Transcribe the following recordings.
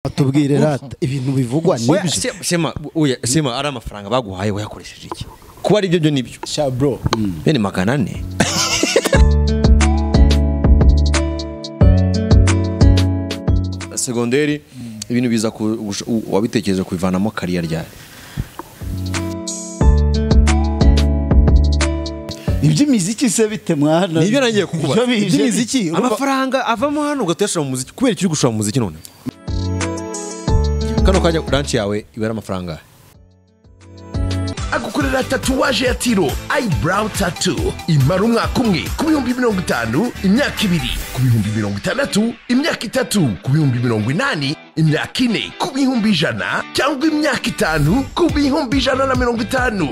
Atubwire rata ibintu bivugwa nibyo. Sema ari amafaranga baguhaye wayakoresheje iki? Kuba ari byo nibyo. Sha bro. Bene 400. Segonderi ibintu biza wabitekereje kubivanamo career ryari? Iby'imiziki se bite mwana? Nibyo nagiye kukuba. Iby'imiziki amafaranga avamo hano ugatesha mu muziki kubera icyo gushora mu muziki none. Kano kajya branch yawe ibera amafaranga. Agukorera tatuwaje ya Tiro eyebrow tattoo imara umwaka umwe ku 50, imyaka 2 ku 60, imyaka 3 ku 80, imyaka 4 ku 100 cyangwa imyaka 5 ku 150.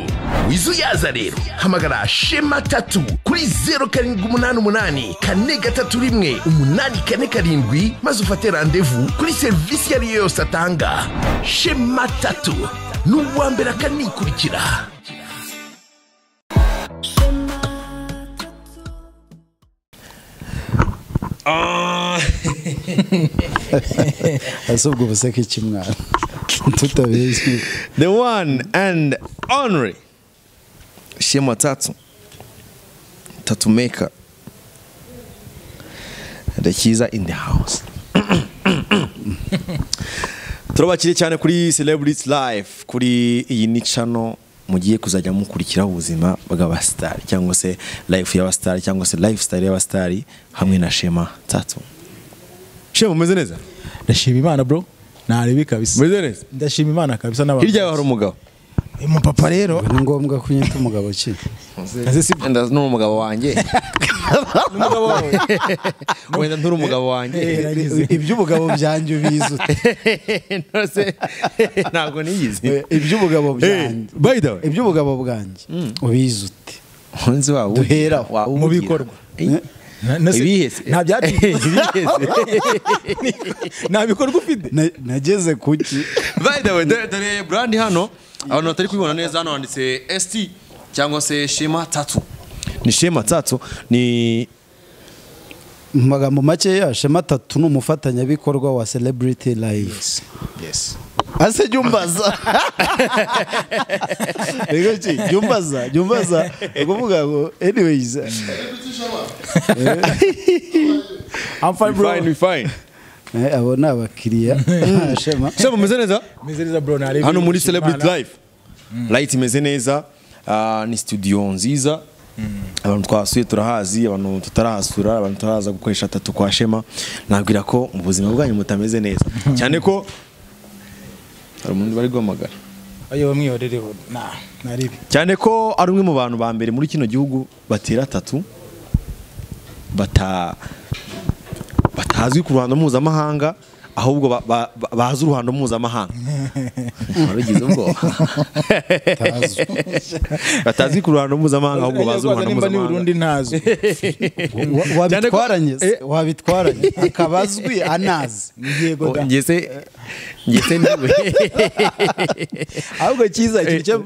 Wizuyaza rero hamagara Shema Tattoo kuri 0788 431 847 maze ufate rendezvous kuri service yari yose atanga. Shema Tattoo nuwambera kanikurikira. Asobwo buseke kimwana. Tutabeshye. The one and only Shema Tattoo maker. The Kiza in the house. Turabakire cyane kuri Celebrity Life kuri iyi ni channel mugiye kuzajya mukurikira ubuzima bw'abastar cyangwa se life y'abastar cyangwa se lifestyle y'abastar hamwe na Shema Tattoo. Shema umeze neza? Ndashima Imana bro. Narebe kabisa. Umeze neza? Ndashima Imana kabisa n'abantu. Hirya hari umugabo. Mu papa rero ni ngombwa kunyita umugabo ki? Enda n'umugabo wanjye. N'umugabo wawe. Wenda nturi umugabo wanjye. Iby'ubugabo byanjye ubizute. Nose ntago niyizi. Iby'ubugabo byanjye. By the way, iby'ubugabo bwanjye ubizute. Honzi wawe duhera mu bikorwa. Ibihese. Nta byatije. Nta bikorwa ufite. Nageze kuki. By the way, dore brand hano abantu batari kubibona neza hano handitse ST cyangwa se Shema Tattoo. Ni Shema Tattoo ni magambo make ya Shema Tattoo n'umufatanya bikorwa wa Celebrity Life. Yes. Ase jumbaza. Ego ki jumbaza kuvuga ngo anyways. I'm fine bro. We fine. Abo nabakiriya. Shema. Shema meze neza? Meze neza bro narebe. Hano muri Celebrity Life. Light meze neza. Ni studio nziza. Abantu twasuye turahazi, abantu tutarahasura, abantu turaza gukoresha tattoo kwa Shema. Nabwira ko mu buzima bwanyu mutameze neza. Cyane ko hari umuntu bari guhamagara. Ayo bamwihorereho naribi. Cyane ko ari umwe mu bantu ba mbere muri kino gihugu batera tattoo batazwi ku ruhando mpuzamahanga ahubwo bazi uruhando mpuzamahanga. Barugize ubwo. Batazwi ku ruhando mpuzamahanga ahubwo bazi uruhando mpuzamahanga. Burundi ntazo. Wabitwaranye akabazwi anazi. Yego da. Ngese niwe. Ahubwo kiza cyo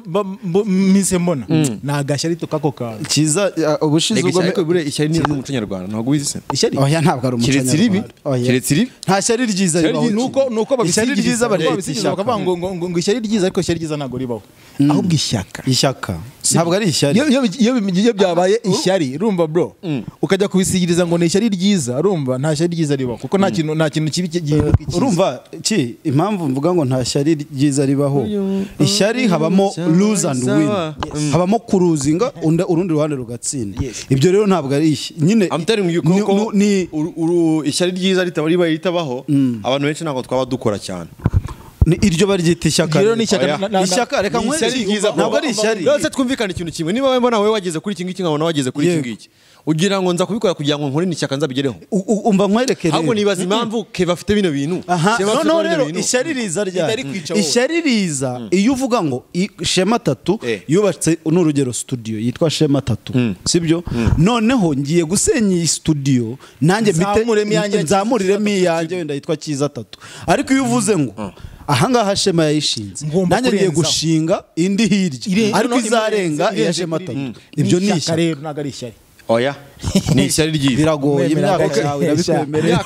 mise mbona. Nagashyari tukako ka. Kiza ubushize ubwo ariko bure ishyari ni umuco nyarwanda ntago wizi se. Ishyari. Oya ntabwo ari umuco nyarwanda. Kiretse ribi. Nta shyari ryiza ribaho. Nuko babisigiza bakavuga ngo ishyari ryiza ariko ishyari ryiza ntago ribaho. Ahubwo ishyaka. Ntabwo ari ishyari. Iyo byabaye ishyari urumva bro. Ukajya kubisigiriza ngo ni ishyari ryiza urumva nta shyari ryiza ribaho kuko nta kintu kibi gihinduka. Urumva ki impamvu mvuga ngo nta shyari ryiza ribaho. Ishyari habamo lose and win. Habamo kuruzinga urundi ruhande rugatsinda. Ibyo rero ntabwo ari nyine amtari yuko ni ishyari ryiza ritabaho abantu benshi nako twaba dukora cyane. Ni iryo baryita ishyaka. Rero ni ishyaka reka ntabwo ari ishyari. Rose twumvikana ikintu kimwe niba wemba nawe wageze kuri iki ngiki nkabona wageze kuri iki ngiki. Ugira ngo nza kubikora kugira ngo nkore n'ishyaka nzabigereho. Umva nkwerekere. Ahubwo nibaza impamvu ke bafite bino bintu. No rero ishyari riza ryari. Ishyari riza iyo uvuga ngo Shema Tattoo yubatse n'urugero studio yitwa Shema Tattoo. Sibyo? Noneho ngiye gusenya iyi studio nanjye mfite nzamuriremo iyanjye wenda yitwa Kiza Tattoo. Ariko iyo uvuze ngo ahangaha Shema yayishinze nanjye ngiye gushinga indi hirya ariko izarenga iya Shema Tattoo. Ibyo ni ishyaka rero nagari ishyari. oya ni ishyari ryiza biragoye imyaka yawe irabikwemereye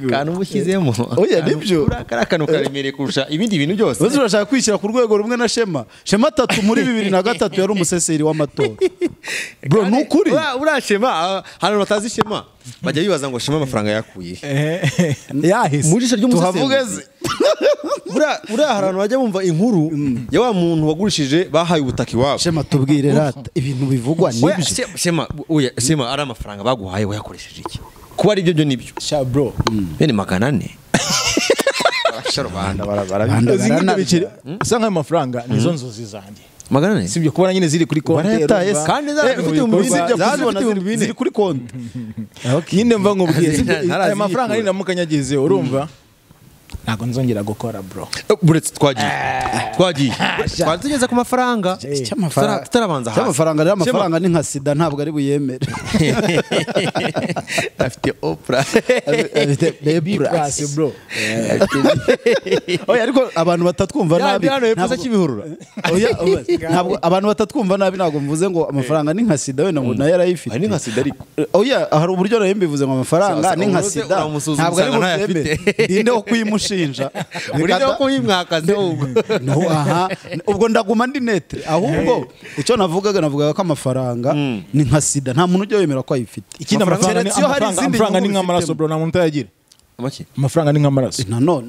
kandi umushyizemo oya nibyo karakantu karemereye kurusha ibindi bintu byose uzi urashaka kwishyira ku rwego rumwe na Shema 3 muri 2003 yari umuseseri w'amatora bro nukuri ura Shema hano batazi Shema bajya bibaza ngo Shema amafaranga yakuye yahise muri jisho ry'umuseseri tuhavugeze ura harano bajya bumva inkuru ya wa muntu wagurishije bahaye ubutaka iwabo Shema tubwire rata ibintu bivugwa nibyo Shema ari amafaranga baguhaye wayakoresheje iki kuba ari byo nibyo sha bro bene 400 usanga ayo mafaranga nizo nzozi zanjye 400 sibyo kubona nyine ziri kuri konti kandi ziri kuri konti nyine mva nkubwiye ayo mafaranga ni namukanyagize urumva ntago nzongera gukora bro buretse twagiye tugeze ku mafaranga tutarabanza hasi amafaranga ni nka sida ntabwo ari buyemere afite Oprah afite baby plus bro oya ariko abantu batatwumva nabi ntabwo kibihurura ntabwo abantu batatwumva nabi ntabwo mvuze ngo amafaranga ni nka sida wenda ngo nayo yarayifite ni nka sida ariko oya hari uburyo nayo mbivuze ngo amafaranga ni nka sida ntabwo ari buyemere ndinde wo kuyimushinja urinde wo kuyimwakaze ubwo ndaguma ndi netre ahubwo icyo navugaga ko amafaranga ni nka sida nta muntu ujya wemera ko ayifite ikindi amafaranga ni nk'amaraso bro nta muntu utayagira amafaranga ni nk'amaraso nanone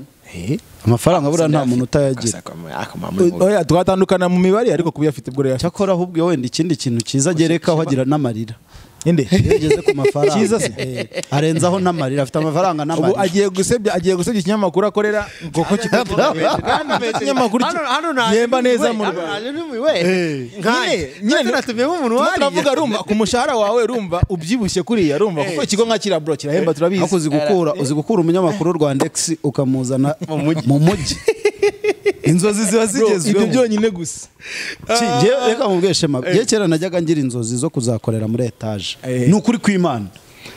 amafaranga buriya nta muntu utayagira oya twatandukana mu mibare ariko kubiyafite bwo rero cyakora ahubwo wenda ikindi kintu cyiza gerekaho agira n'amarira inde yageze ku mafaranga cyiza se arenzaho n'amarira afite amafaranga n'amarira ubu agiye gusebya ikinyamakuru akorera ngoko ikinyamakuru yemba neza mu nyine natumyemo umuntu wari turavuga rumva ku mushahara wawe rumva ubyibushye kuriya rumva kuko ikigo nka kira bro kirahemba turabizi ako uzi gukura umunyamakuru Rwandex ukamuzana mu mujyi inzozi ziba zigezweho ibyo byonyine gusa reka mubwiye Shema kera najyaga ngira inzozi zo kuzakorera muri etage ni ukuri kw'Imana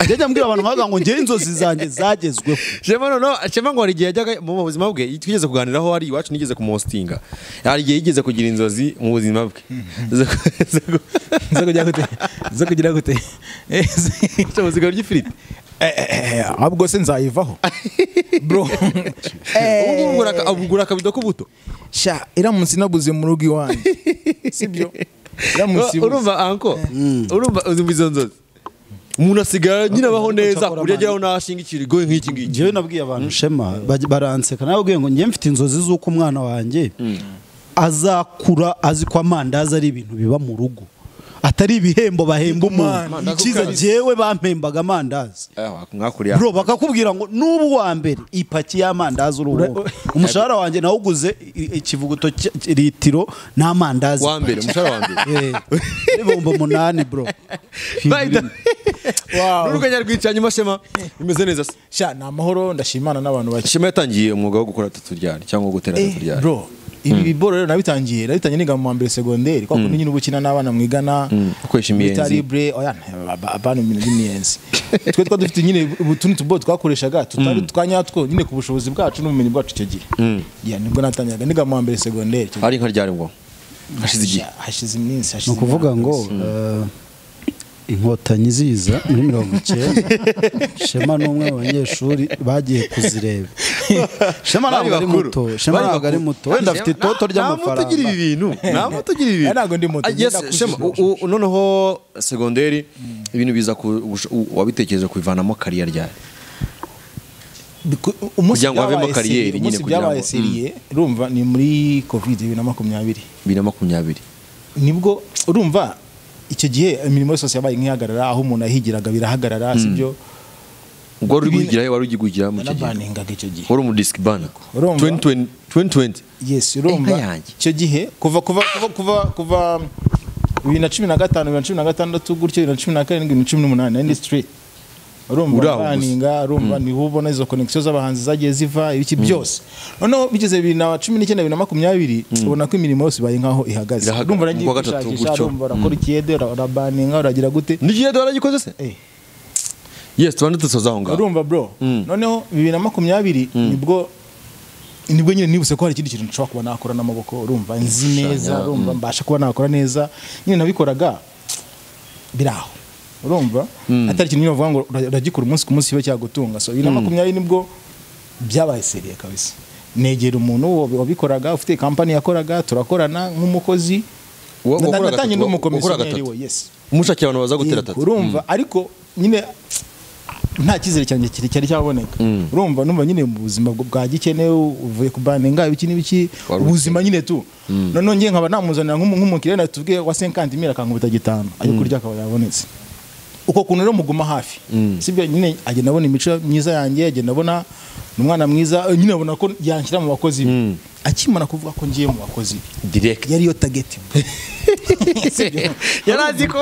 njya mbwira abantu nkaga ngo ngiye inzozi zanjye zagezweho Shema ngo hari igihe yajyaga mu buzima bwe twigeze kuganiraho hari iwacu nigeze kumostinga hari igihe yigeze kugira inzozi mu buzima bwe zo kugira gute cyo muzigaro ry'ifiriti ahubwo se nzayivaho bro ubugura akabido k'ubuto sha iramutse nabuze mu rugo iwanjye sibyo urumva anko urumva uzumva izo nzozi umuntu asigara nyine abaho neza kurya ajyaho nashinga ikirigo nk'iki ngiki njyewe nabwiye abantu Shema baranseka nababwiye ngo njye mfite inzozi z'uko umwana wanjye azakura azi ko amandazi ari ibintu biba mu rugo atari ibihembo bahemba umuntu cyiza jewe bampembaga amandazi bro bakakubwira ngo nubu wa mbere ipaki y'amandazi uruwo umushahara wanjye nawuguze ikivuguto litiro n'amandazi wa mbere umushahara wa mbere ibombo 8 bro wow n'uruganya rwica nyuma Shema imeze neza sha na amahoro ndashimana n'abantu bake Shema yatangiye umwuga wo gukora taturyari cyangwa gutera taturyari bro ibi biboro rero nabitangiye niga mu mbere secondaire kwa kundi nyine ubukina n'abana mwigana ukoresha imiyenzi libre oya abana ibintu by'imiyenzi twe dufite nyine utuntu tubo twakoreshaga tutari twanyatwo nyine ku bushobozi bwacu n'ubumenyi bwacu cyo gihe ya nibwo natanyaga niga mu mbere secondaire ari nka ryari ngo hashize iminsi no kuvuga ngo inkotanyi ziza muri 90 Shema n'umwe mu banyeshuri bagiye kuzireba Shema ntabwo ari muto Shema ntabwo ari muto wenda afite itoto ry'amafaranga tugira ibi bintu ntabwo ndi muto Shema noneho secondaire ibintu biza wabitekereje kuivanamo career ryari kugira ngo havemo kariyeri nyine kugira ngo seriye urumva ni muri covid 2020 nibwo urumva icyo gihe imirimo yose yabaye nk'ihagarara aho umuntu ahigiraga birahagarara sibyo ubwo uri gugira wari ugigira mu icyo gihe wari mu disc banner 2020 yes urumva icyo gihe kuva 2015 2016 gutyo 2017 2018 industry urumva urumva ni ubona izo connection z'abahanzi zagiye ziva ibiki byose noneho bigeze 2019 2020 ubona ko imirimo yose baye nkaho ihagaze urumva nagiye gushakisha urumva rakora ikiyede urabaninga uragira gute n'ikiyede waragikoze se yes tubande tusoza aho ngaho urumva bro noneho 2020 nibwo nibwo nyine nibuse ko hari ikindi kintu nshobora kuba nakora n'amaboko urumva nzi neza urumva mbasha kuba nakora neza nyine nabikoraga biraho urumva atari ikintu bavuga ngo uragikora umunsi ku munsi kibe cyagutunga so 2020 nibwo byabaye seriye kabisa negera umuntu wabikoraga ufite company yakoraga turakorana nk'umukozi natanye n'umukomisiyoneri we yes umushaki abantu baza gutera tatu urumva ariko nyine nta kizere cyanjye cyari cyaboneka urumva numva nyine mu buzima bwa gikenewe uvuye kubanenga ibiki n'ibiki ubuzima nyine tu none ngiye nkaba namuzanira nk'umukire natubwiye wa 50,000 akankubita 5 ayo kurya akaba yabonetse uko kuntu rero muguma hafi sibyo nyine agenda abona imico myiza yanjye agenda abona umwana mwiza nyine abona ko yanshyira mu bakozi akimana kuvuga ko ngiye mu bakozi direct yari yo target yarazi ko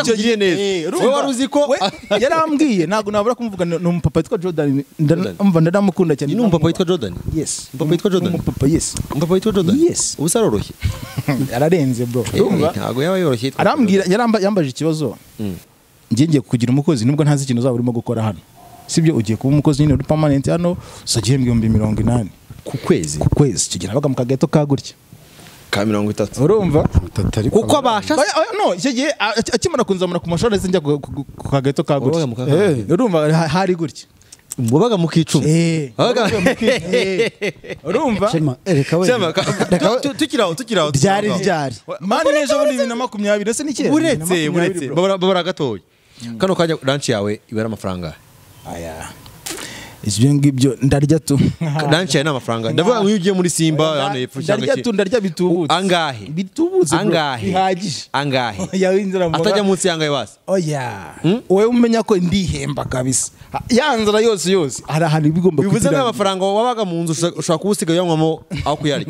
kugiye neza wowe waruzi ko yarambwiye ntago nabura kumvuga no umupapa witwa Jordan umva ndamukunda cyane ni umupapa witwa Jordan yes umupapa witwa Jordan umupapa yes umupapa witwa Jordan yes ubusaroroshye ararenze bro ntago yaba yoroshye arambwira yambaje ikibazo ngiye kugira umukozi nubwo ntazi ikintu uzaba urimo gukora hano sibyo ugiye kuba umukozi nyine uri permanent hano usagiye 80,000 ku kwezi kigira baga mu kageto kagurya ka 30 urumva kuko abasha no ikigiye akimara kunzamura ku mashuri nzi njya ku kageto kagurya urumva hari gutya mubaga mukicuma urumva reka we tukiraho ryari mani nejo muri 2020 ese ni kera buretse babara gatoya kano kajya lunch yawe ibara amafaranga aya izyo ngibyo ndarya tu lunch yawe n'amafaranga ndavuga ngo ugiye muri Simba hano yepfo cyangwa ndarya tu ndarya bitubutse angahe bihagije angahe yawinzira mu atajya munsi yangahe wase oya wowe umenya ko ndihemba kabisa yanzara yose hari bigomba bivuze n'amafaranga wabaga mu nzu ushaka kubusiga yanywamo aho kuyarya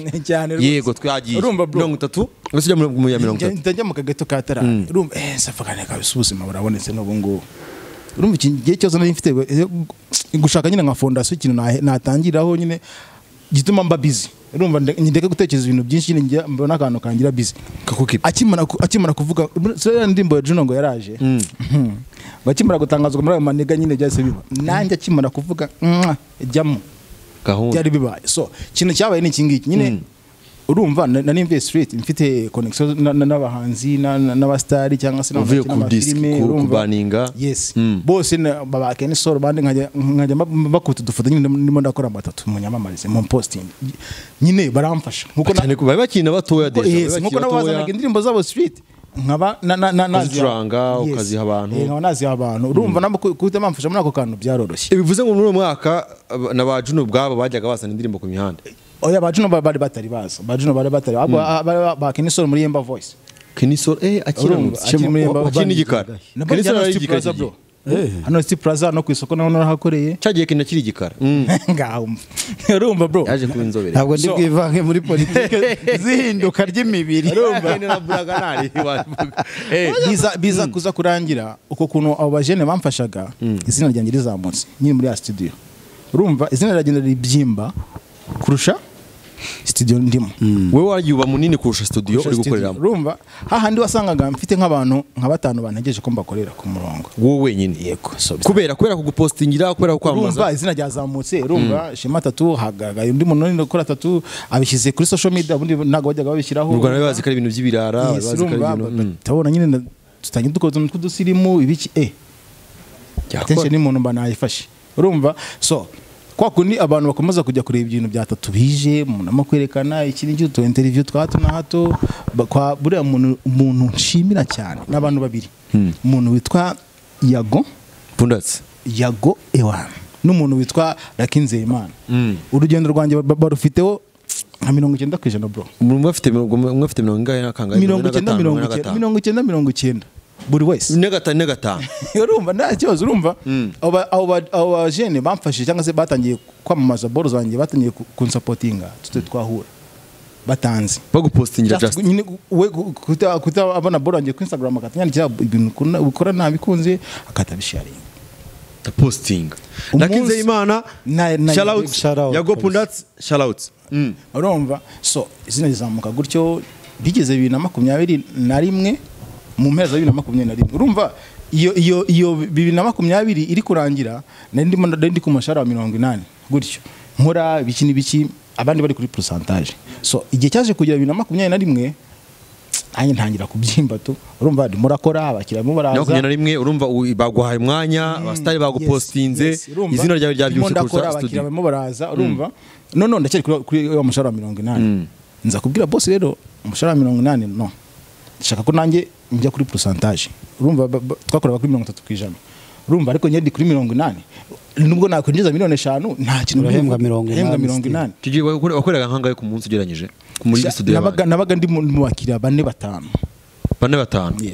yego twagiye 30 usijya mu 30 ndajya mu kageto ka tara urumva safakane kabisa ubuzima burabonetse n'ubu ngo urumva iki gihe cyose nari mfite gushaka nyine nka fondation ikintu natangiraho nyine gituma mba busy urumva ndeke gutekereza ibintu byinshi nyine mbona akantu kangira busy akimara kuvuga sera ndimbo ya Juno ngo yaraje bakimara gutangazwa muri ayo manega nyine byase biba nanjye akimara kuvuga jyamo gahunda byari bibaye so kintu cyabaye ni kingiki nyine urumva na Invest Street mfite connection n'abahanzi n'abastari cyangwa se n'amafilme urumva yes bose babake ni solo bandi nkajya bakuta dufata nyine ndimo ndakora amatatu mu nyamamarize mu posting nyine baramfasha nkuko cyane kuba bakina batoya deje nkuko nabazanaga indirimbo zabo street nkaba naziranga ukaziha abantu naziha abantu urumva namba kuta bamfasha muri ako kantu byaroroshye bivuze ngo muri uwo mwaka n'aba Juno bwabo bajyaga basana indirimbo ku mihanda oya bajuno bari batari baza bajuno bari batari ba Kenisol muri Yemba Voice Kenisol akina igikara Kenisol ari igikara bro hano City Plaza no kwisoko naho narahakoreye cyagiye kina kiri igikara ngaho urumva bro yaje kuba inzobere ntabwo ndi bwivange muri politike zihinduka ry'imibiri urumva na buraga nari biza kuza kurangira uko kuntu abo bajene bamfashaga izina ryanjye rizamutse nyine muri ya studio urumva izina ragenda ribyimba kurusha studio ndimo wewe wagiye munini kurusha studio uri gukoreramo urumva hahandi wasangaga mfite nk'abantu nka 5 bantegeje ko mbakorera ku murongo wowe wenyine yego kubera kugupostingira kubera kwamamaza urumva izina ryazamutse urumva Shema Tattoo hagaga undi muntu nini ukora tattoo abishyize kuri social media ubundi ntago bajyaga babishyiraho urwo nawe bazi ko ari ibintu by'ibirara bazi ko ari ibintu tabona nyine tutangiye dukoze tw'udusirimu ibiki attention n'umuntu banayifashe urumva so kwa kundi abantu bakomeza kujya kureba ibintu bya tattoo bije umuntu kwerekana ikindi cyo to interview twatu na hato kwa buriya umuntu nshimira cyane n'abantu babiri umuntu witwa Yago Pundatse Yago Ewan n'umuntu witwa Rakinzeyimana urugendo rwanjye barufiteho nka 90% bro umwe afite 90 buri wese negatanu urumva nta kibazo urumva abo bajene bamfashije cyangwa se batangiye kwamamaza boro zanjye batangiye kunsapotinga twahura batanze bagupostingira just we kuta abana boro zanjye ku Instagram akatanyandikira ibintu ukora nabikunze akatabisharinga posting Rakinzeyimana shout out Yago Pundatse shout out urumva so izina rizamuka gutyo bigeze 2021 mu mpera za 2021 urumva iyo 2020 iri kurangira ndi ku mashara 80 gutyo nkora biki abandi bari kuri pourcentage. So igihe cyaje kugira 2021 nanjye ntangira kubyimba tu urumva murakora abakiriya mu baraza 2021 urumva baguhaye umwanya abastari bagupostinze izina ryawe ryabyushe kursa abakiriya mu baraza urumva no ndacyari kuri wa mushahara wa 80 nza kubwira boss rero umushahara wa 80 no ndashaka ko nanjye njya kuri pourcentage urumva twakoraga kuri 30%. Urumva ariko nyedi kuri 80 nubwo nakwinjiza 5,000 nta kintu uhembwa 80. Tugiye wakorera nkangaye ku munsi ugeranyije muri studio nabaga ndi mu bakiriya 4-5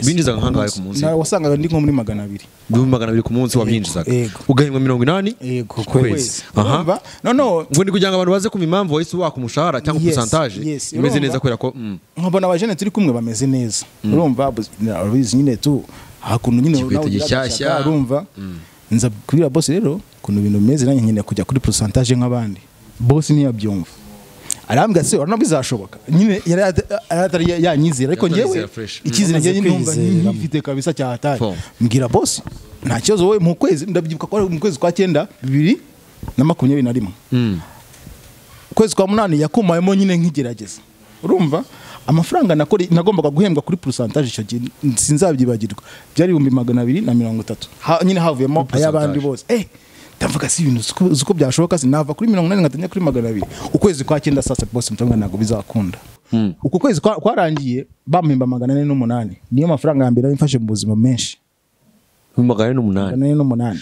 binjiza nkangaye ku munsi wasangaga ndi nko muri 200 ku munsi wabyinjizaga ugahembwa 80 ku kwezi. Aha no ngo ndi kugira ngo abantu baze ku impamvu wahise waka umushahara cyangwa pourcentage imeze neza kwera ko nkabona abajene turi kumwe bameze neza urumva abizi nyine tu hakuntu nyine gishyashya urumva nza kubira boss rero kuntu ibintu bimeze nanjye nyine kujya kuri pourcentage nk'abandi boss niyo abyumva arambwa se urana bizashoboka nyine yari yanyizera ariko ngewe ikizere ngiye ndumva nifite kabisa cyahataye mbwira boss nta kibazo wowe mu kwezi ndabyibuka ko mu kwezi kwa 9 2021 kwezi kwa 8 yakumayemo nyine nkigerageza urumva amafaranga nagombaga guhembwa kuri pourcentage icyo gihe sinzabyibagirwa byari 230 nyine havuyemo ayabandi bose ndavuga si ibintu uko byashoboka sinava kuri 80 ngatanya kuri 200 ukwezi kwa 9 sasa boss mtamwe nago bizakunda uko kwezi kwarangiye bampemba 408 niyo mafaranga ya mbere yamfashe mu buzima menshi 408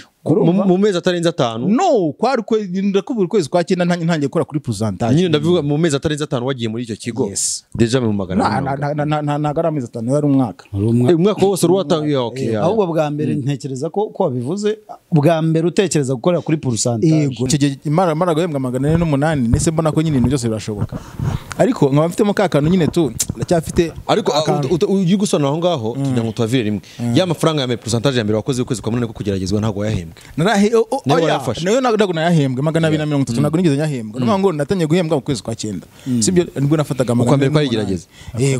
mu mezi atarenze 5 no kwari ndakubura kwezi kwa 9 ntangiye gukora kuri pourcentage nyine ndavuga mu mezi atarenze 5 wagiye muri icyo kigo deja mu 408 nta garamezi 5 yari umwaka wose ruwatangiye okay ahubwo bwa mbere ntekereza ko wabivuze bwa mbere utekereza gukorera kuri pourcentage yego mara guhembwa 408 nese mbona ko nyine ibintu byose birashoboka ariko nkaba mfite mu kakano nyine tu ndacyafite ariko uyu gusona aho ngaho tujya ngo tuvire rimwe ya mafaranga ya pourcentage ya mbere wakoze ukwezi kwa 8 ko kugeragezwa ntago yahembwe nayo ntabwo nayahembwe 230 ntabwo nigeze nyahembwa no ngo natanye guhembwa mu kwezi kwa 9 sibyo nibwo nafataga kwambere kwari gerageza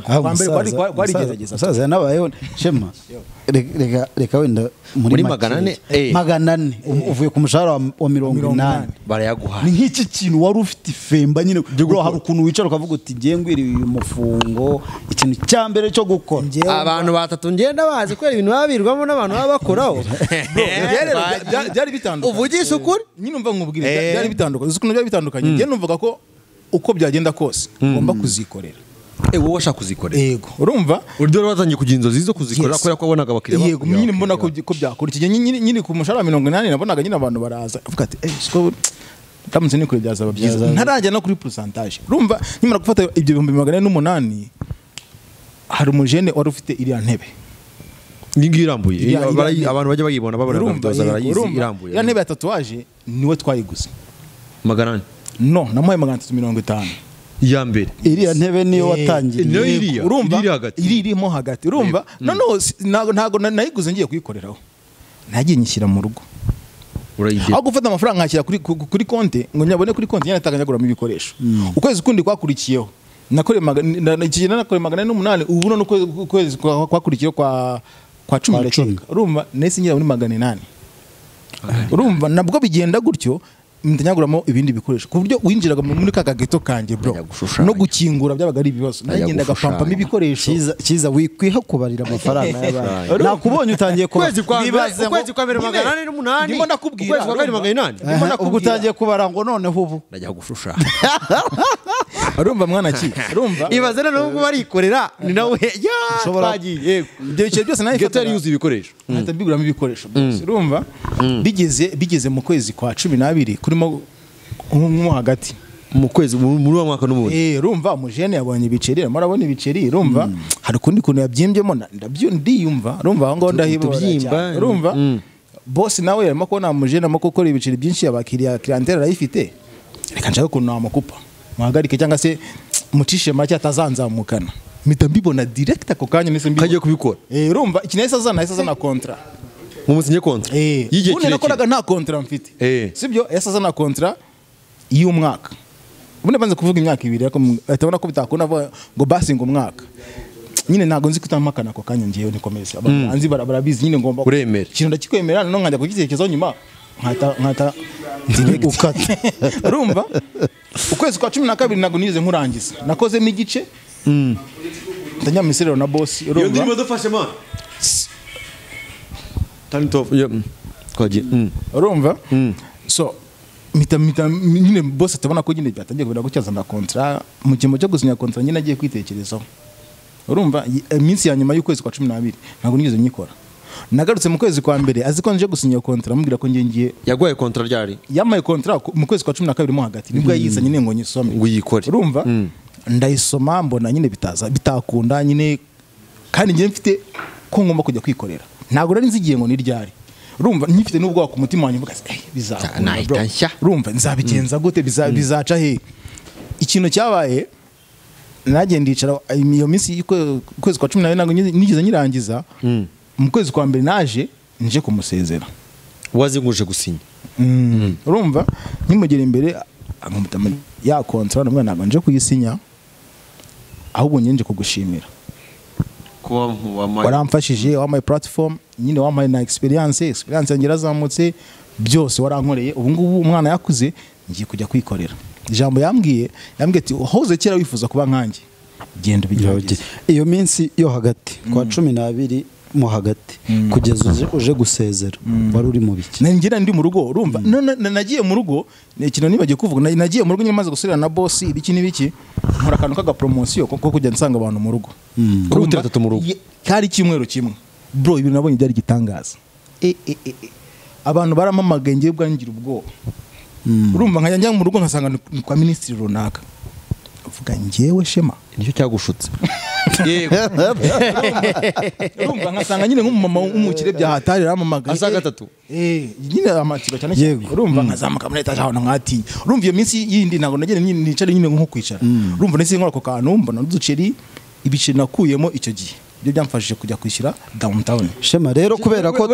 kwambere kwari gerageza sasa nabayeho shema reka wenda muri 400 uvuye ku mushahara wa 80 barayaguha ni nk'iki kintu wari ufite ifemba nyine bro hari ukuntu wicara ukavuga uti ngiye ngwiriye uyu mufungo ikintu cya mbere cyo gukora abantu batatu ngenda bazi ko ibintu babirwamo n'abantu babakoraho byari bitandukanye uvugisha ukuri nyine umva nkubwire byari bitandukanye uzi ukuntu byari bitandukanye ngiye numvaga ko uko byagenda kose ngomba kuzikorera wowe washaka kuzikorera yego urumva uryo watangiye kugira inzozi zo kuzikorera kubera ko wabonaga abakiriya yego nyine mbona ko byakora iki nyine ku mushahara 80 nabonaga nyine abantu baraza avuga ati siko ndamutse nikore byazaba byiza ntarajya no kuri pourcentage urumva nyimara gufata ibyo 408 hari umujene wari ufite iriya ntebe ningi irambuye abantu bajya bayibona babona badoza barayizi irambuye ya ntebe ya tatouage niwe twayiguze 800 no namuhaye 350 ya mbere iriya ntebe niyo watangiriye urumva irimo hagati urumva ntago nayiguze ngiye kuyikoreraho nagiye nyishyira mu rugo aho gufata amafaranga nkashyira kuri konti ngo nyabone kuri konti nyine ataganyaguramo ibikoresho ukwezi kundi kwakurikiyeho nakore 408 ubu none ukwezi kwakurikiyeho kwa 10 urumva nese ngira muri 800 urumva nabwo bigenda gutyo mutanyaguramo ibindi bikoresho ku buryo winjiraga muri kagageto kanje bro no gukingura byabaga ari ibibazo nagenda gapampamo ibikoresho kiza wikwiha kubarira amafaranga y'abantu nakubonye utangiye kwezi kwa 408 ndimo nakubwira kwezi kwa 408 ubwo utangiye kubara ngo noneho ubu najya gushusha urumva mwana ki urumva ibaze nubwo barikorera ni nawe twagiye ibyo bice byose nayo getari yuzi ibikoresho natabiguramo ibikoresho byose urumva bigeze mu kwezi kwa 12 kurimo nko hagati mu kwezi muri wa mwaka n'ubundi urumva umujene yabonye ibiceri murabona ibiceri urumva hari kundi kuntu yabyimbyemo ndiyumva urumva aho ngo ndahibyimba urumva boss nawe yarimo ko namujene mo gukora ibiceri byinshi abakiriya clientele arayifite reka nshaka kuntu amakupa muhagarike cyangwa se mucishe make atazanzamukana mpita mbibona direct ako kanya nese kagiye kubikora urumva ikinese azana contrat musinye contrat yige kire nakoraga nta contrat mfite sibyo azana contrat y'umwaka ubune banze kuvuga imyaka 2 ariko atabona ko bitakuna ngo basing umwaka nyine nago nzi kutamakana ako kanya ngiye nikomeza abanzi barabizi nyine ngomba kuremera kintu ndakikwemera no nkajya kugitekerezaho nyuma nkata ukata urumva ukwezi kwa 12 nago nize nkurangiza nakozemo igice ndanya misero na boss urumva iyo ndimo dufashe man talent of kwaje urumva so mita nyine boss atabona ko nyine byatangiye kubera gucyaza na contrat mu cyimo cyo gusinya contrat nyine agiye kwitekerezaho urumva iminsi ya nyuma y'ukwezi kwa 12 nago nize nyikora nagarutse mu kwezi kwa mbere azi ko nje gusinya contrat amubwira ko ngiye yagoye contrat ryari yamaye contrat mu kwezi kwa 12 mo hagati nibwo yayisa nyine ngo nyisome ngo yikore urumva ndayisoma mbona nyine bitakunda nyine kandi ngiye mfite ko ngomba kujya kwikorera ntago nari nzigiye ngo ni ryari urumva nyifite n'ubwo ku mutima wanjye mvuga bizakunda urumva nzabigenza gute bizaca he ikintu cyabaye nagenda icara iyo minsi kwezi kwa 12 nago nigeze nyirangiza mu kwezi kwa mbere naje nje kumusezera wazi nguje gusinya urumva nkimugera imbere akamutama ya contrat namwe nago nje kuyisinya ahubwo nyenje kugushimira ko waramfashije wamaye platform nyine wamaye na experience yanjye razamutse byose warankoreye ubu ngubu umwana yakuze ngiye kujya kwikorera ijambo yambwiye ati hoze kera wifuza kuba nkanjye genda bigerageze iyo minsi yo hagati kwa 12 mo hagati kugeza uje gusezera wari uri mu biki ngira ndi mu rugo urumva nagiye mu rugo ikintu nibagiye kuvuga nagiye mu rugo nyine maze gusubira na boss ibiki nibiki nkora kantu kaga promotion ko kujya nsanga abantu mu rugo ko guterata mu rugo kari kimwero kimwe bro ibintu nabonye byari gitangaza abantu baramamagaye ngiye bwangira ubwoba urumva nkajya mu rugo nkasanga ni kwa ministry runaka uvuga ngewe Shema nicyo cyagushutse urumva nkasanga nyine nk'umumama w'umukire byahatari ramamagaye asa gatatu nyine amatsiko cyane urumva nkazamuka muri etaje aho nkati urumva iyo minsi yindi nago nagene nicare nyine nko kwicara urumva nese nkora ko kantu mbona n'uduceri ibice nakuyemo icyo gihe byo byamfashije kujya kwishyura downtown Shema rero kubera ko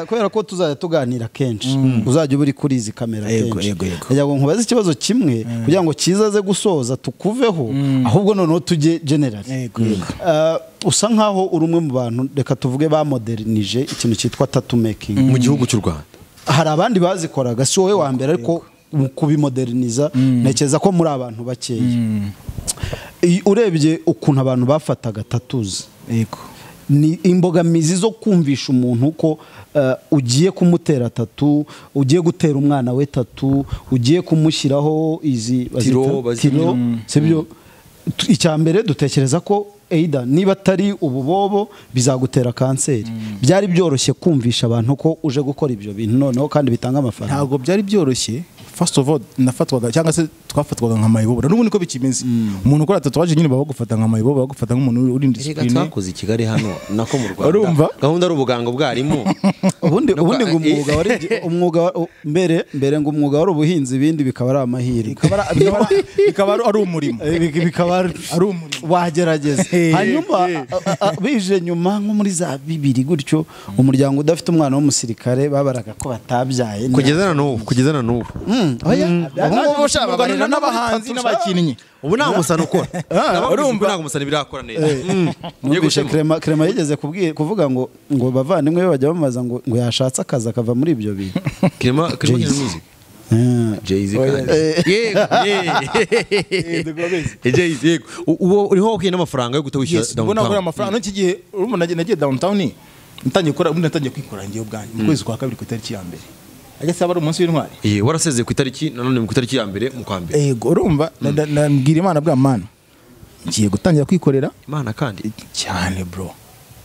kubera ko tuzajya tuganira kenshi uzajya uri kuri izi kamera kenshi kugira ngo nkubaze ikibazo kimwe kugira ngo kizaze gusoza tukuveho ahubwo noneho tujye general usa nkaho uri umwe mu bantu reka tuvuge bamodernije ikintu cyitwa tattoo making mu gihugu cy'u Rwanda hari abandi bazikoraga si wowe wa mbere ariko kubimoderniza nekeza ko muri abantu bakeya urebye ukuntu abantu bafataga tattoos yego ni imbogamizi zo kumvisha umuntu ko ugiye kumutera tattoo ugiye gutera umwana we tattoo ugiye kumushyiraho izi tiro sibyo icyambere dutekereza ko Eida niba tari ububobo bizagutera kanseri byari byoroshye kumvisha abantu ko uje gukora ibyo bintu noneho kandi bitanga amafaranga ntago byari byoroshye first of all nafatwaga cyangwa se twafatwaga nka mayibobo n'ubu niko bikimeze umuntu ukora tatuwaje nyine bagufata nka mayibobo bagufata nk'umuntu uri discipline twakoze i Kigali hano nako mu Rwanda gahunda ari ubuganga bwarimu ubundi ngo umwuga wari umwuga mbere ngo umwuga wari ubuhinzi ibindi bikaba ari amahirwe bikaba ari umurimo bikaba ari umurimo wagerageza hanyuma bije nyuma nko muri za 2 gutyo umuryango udafite umwana w'umusirikare babaraga ko batabyaye kugeza na n'ubu ubu shababarira n'abahanzi n'abakinnyi ubu nta musano ukora urumva nta musano birakora neza yegushe Clement yigeze kuvuga ngo bavandimwe bajya bamaza ngo yashatse akazi akava muri ibyo bintu Clement ni music Jay-Z yego uwo uriho ukiye n'amafaranga yo gutawishyura downtown ubona ko amafaranga n'iki gihe urumva nagiye downtown ntangiye kwikora ngiye ubwanjye mu kwezi kwa 2 ku itariki ya mbere ajya saba umunsi w'intwari warasezeye ku itariki nanone mu itariki ya mbere mu kwa mbere yego urumva nabwira Imana bwa mana ngiye gutangira kwikorera Imana kandi cyane bro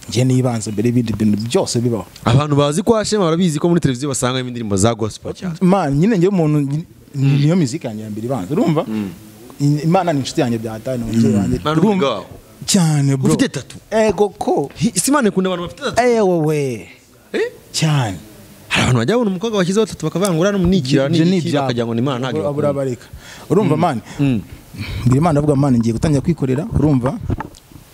ngiye nibanze mbere ibindi bintu byose bibaho abantu bazi ko Shema barabizi ko muri televiziyo basanga indirimbo za gospel cyane man nyine ngiye umuntu niyo muzika yanjye mbere ibanze urumva Imana ni inshuti yanjye byahatanye n'umubyeyi wanjye urumva cyane bro ufite tattoo ego ko Imana ikunda abantu bafite tattoo we cyane abantu bajya babona umukobwa washyizeho tattoo bakavangura n'unikira bakajya ngo ni Imana ntago aburabareka urumva man mbere Imana avuga man ngiye gutangira kwikorera urumva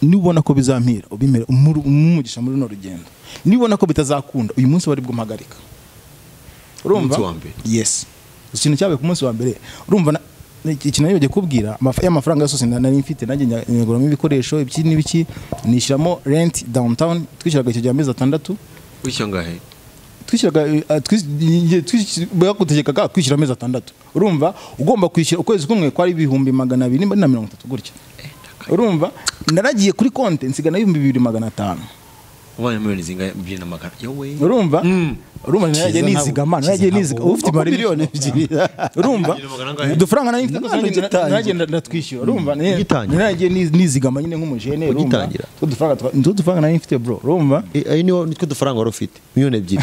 nibona ko bizampira ubimera umugisha muri no rugendo nibona ko bitazakunda uyu munsi bari bwo mpagarika urumva yes ikintu cyabaye ku munsi wa mbere urumva ikintu nayo kubwira amafaranga yose nari mfite nanjye nyaguramo ibikoresho ibiki n'ibiki nishyiramo rent downtown twishyiraga icyo gihe amezi 6 wishyura ngahe bakutegekaga kwishyura amezi 6 urumva ugomba kwishyura ukwezi kumwe kwari 2,230 gutya urumva naragiye kuri konti nsigana 2,500 ubanye miliyoni zinga 2,500 yowe urumva nagiye nizigama ufite miliyoni 2 urumva udufaranga nagiye ndatwishyura urumva nagiye nizigama nyine nk'umujene urumva udufaranga nari mfite bro urumva ayi nitwe dufaranga wari ufite miliyoni 2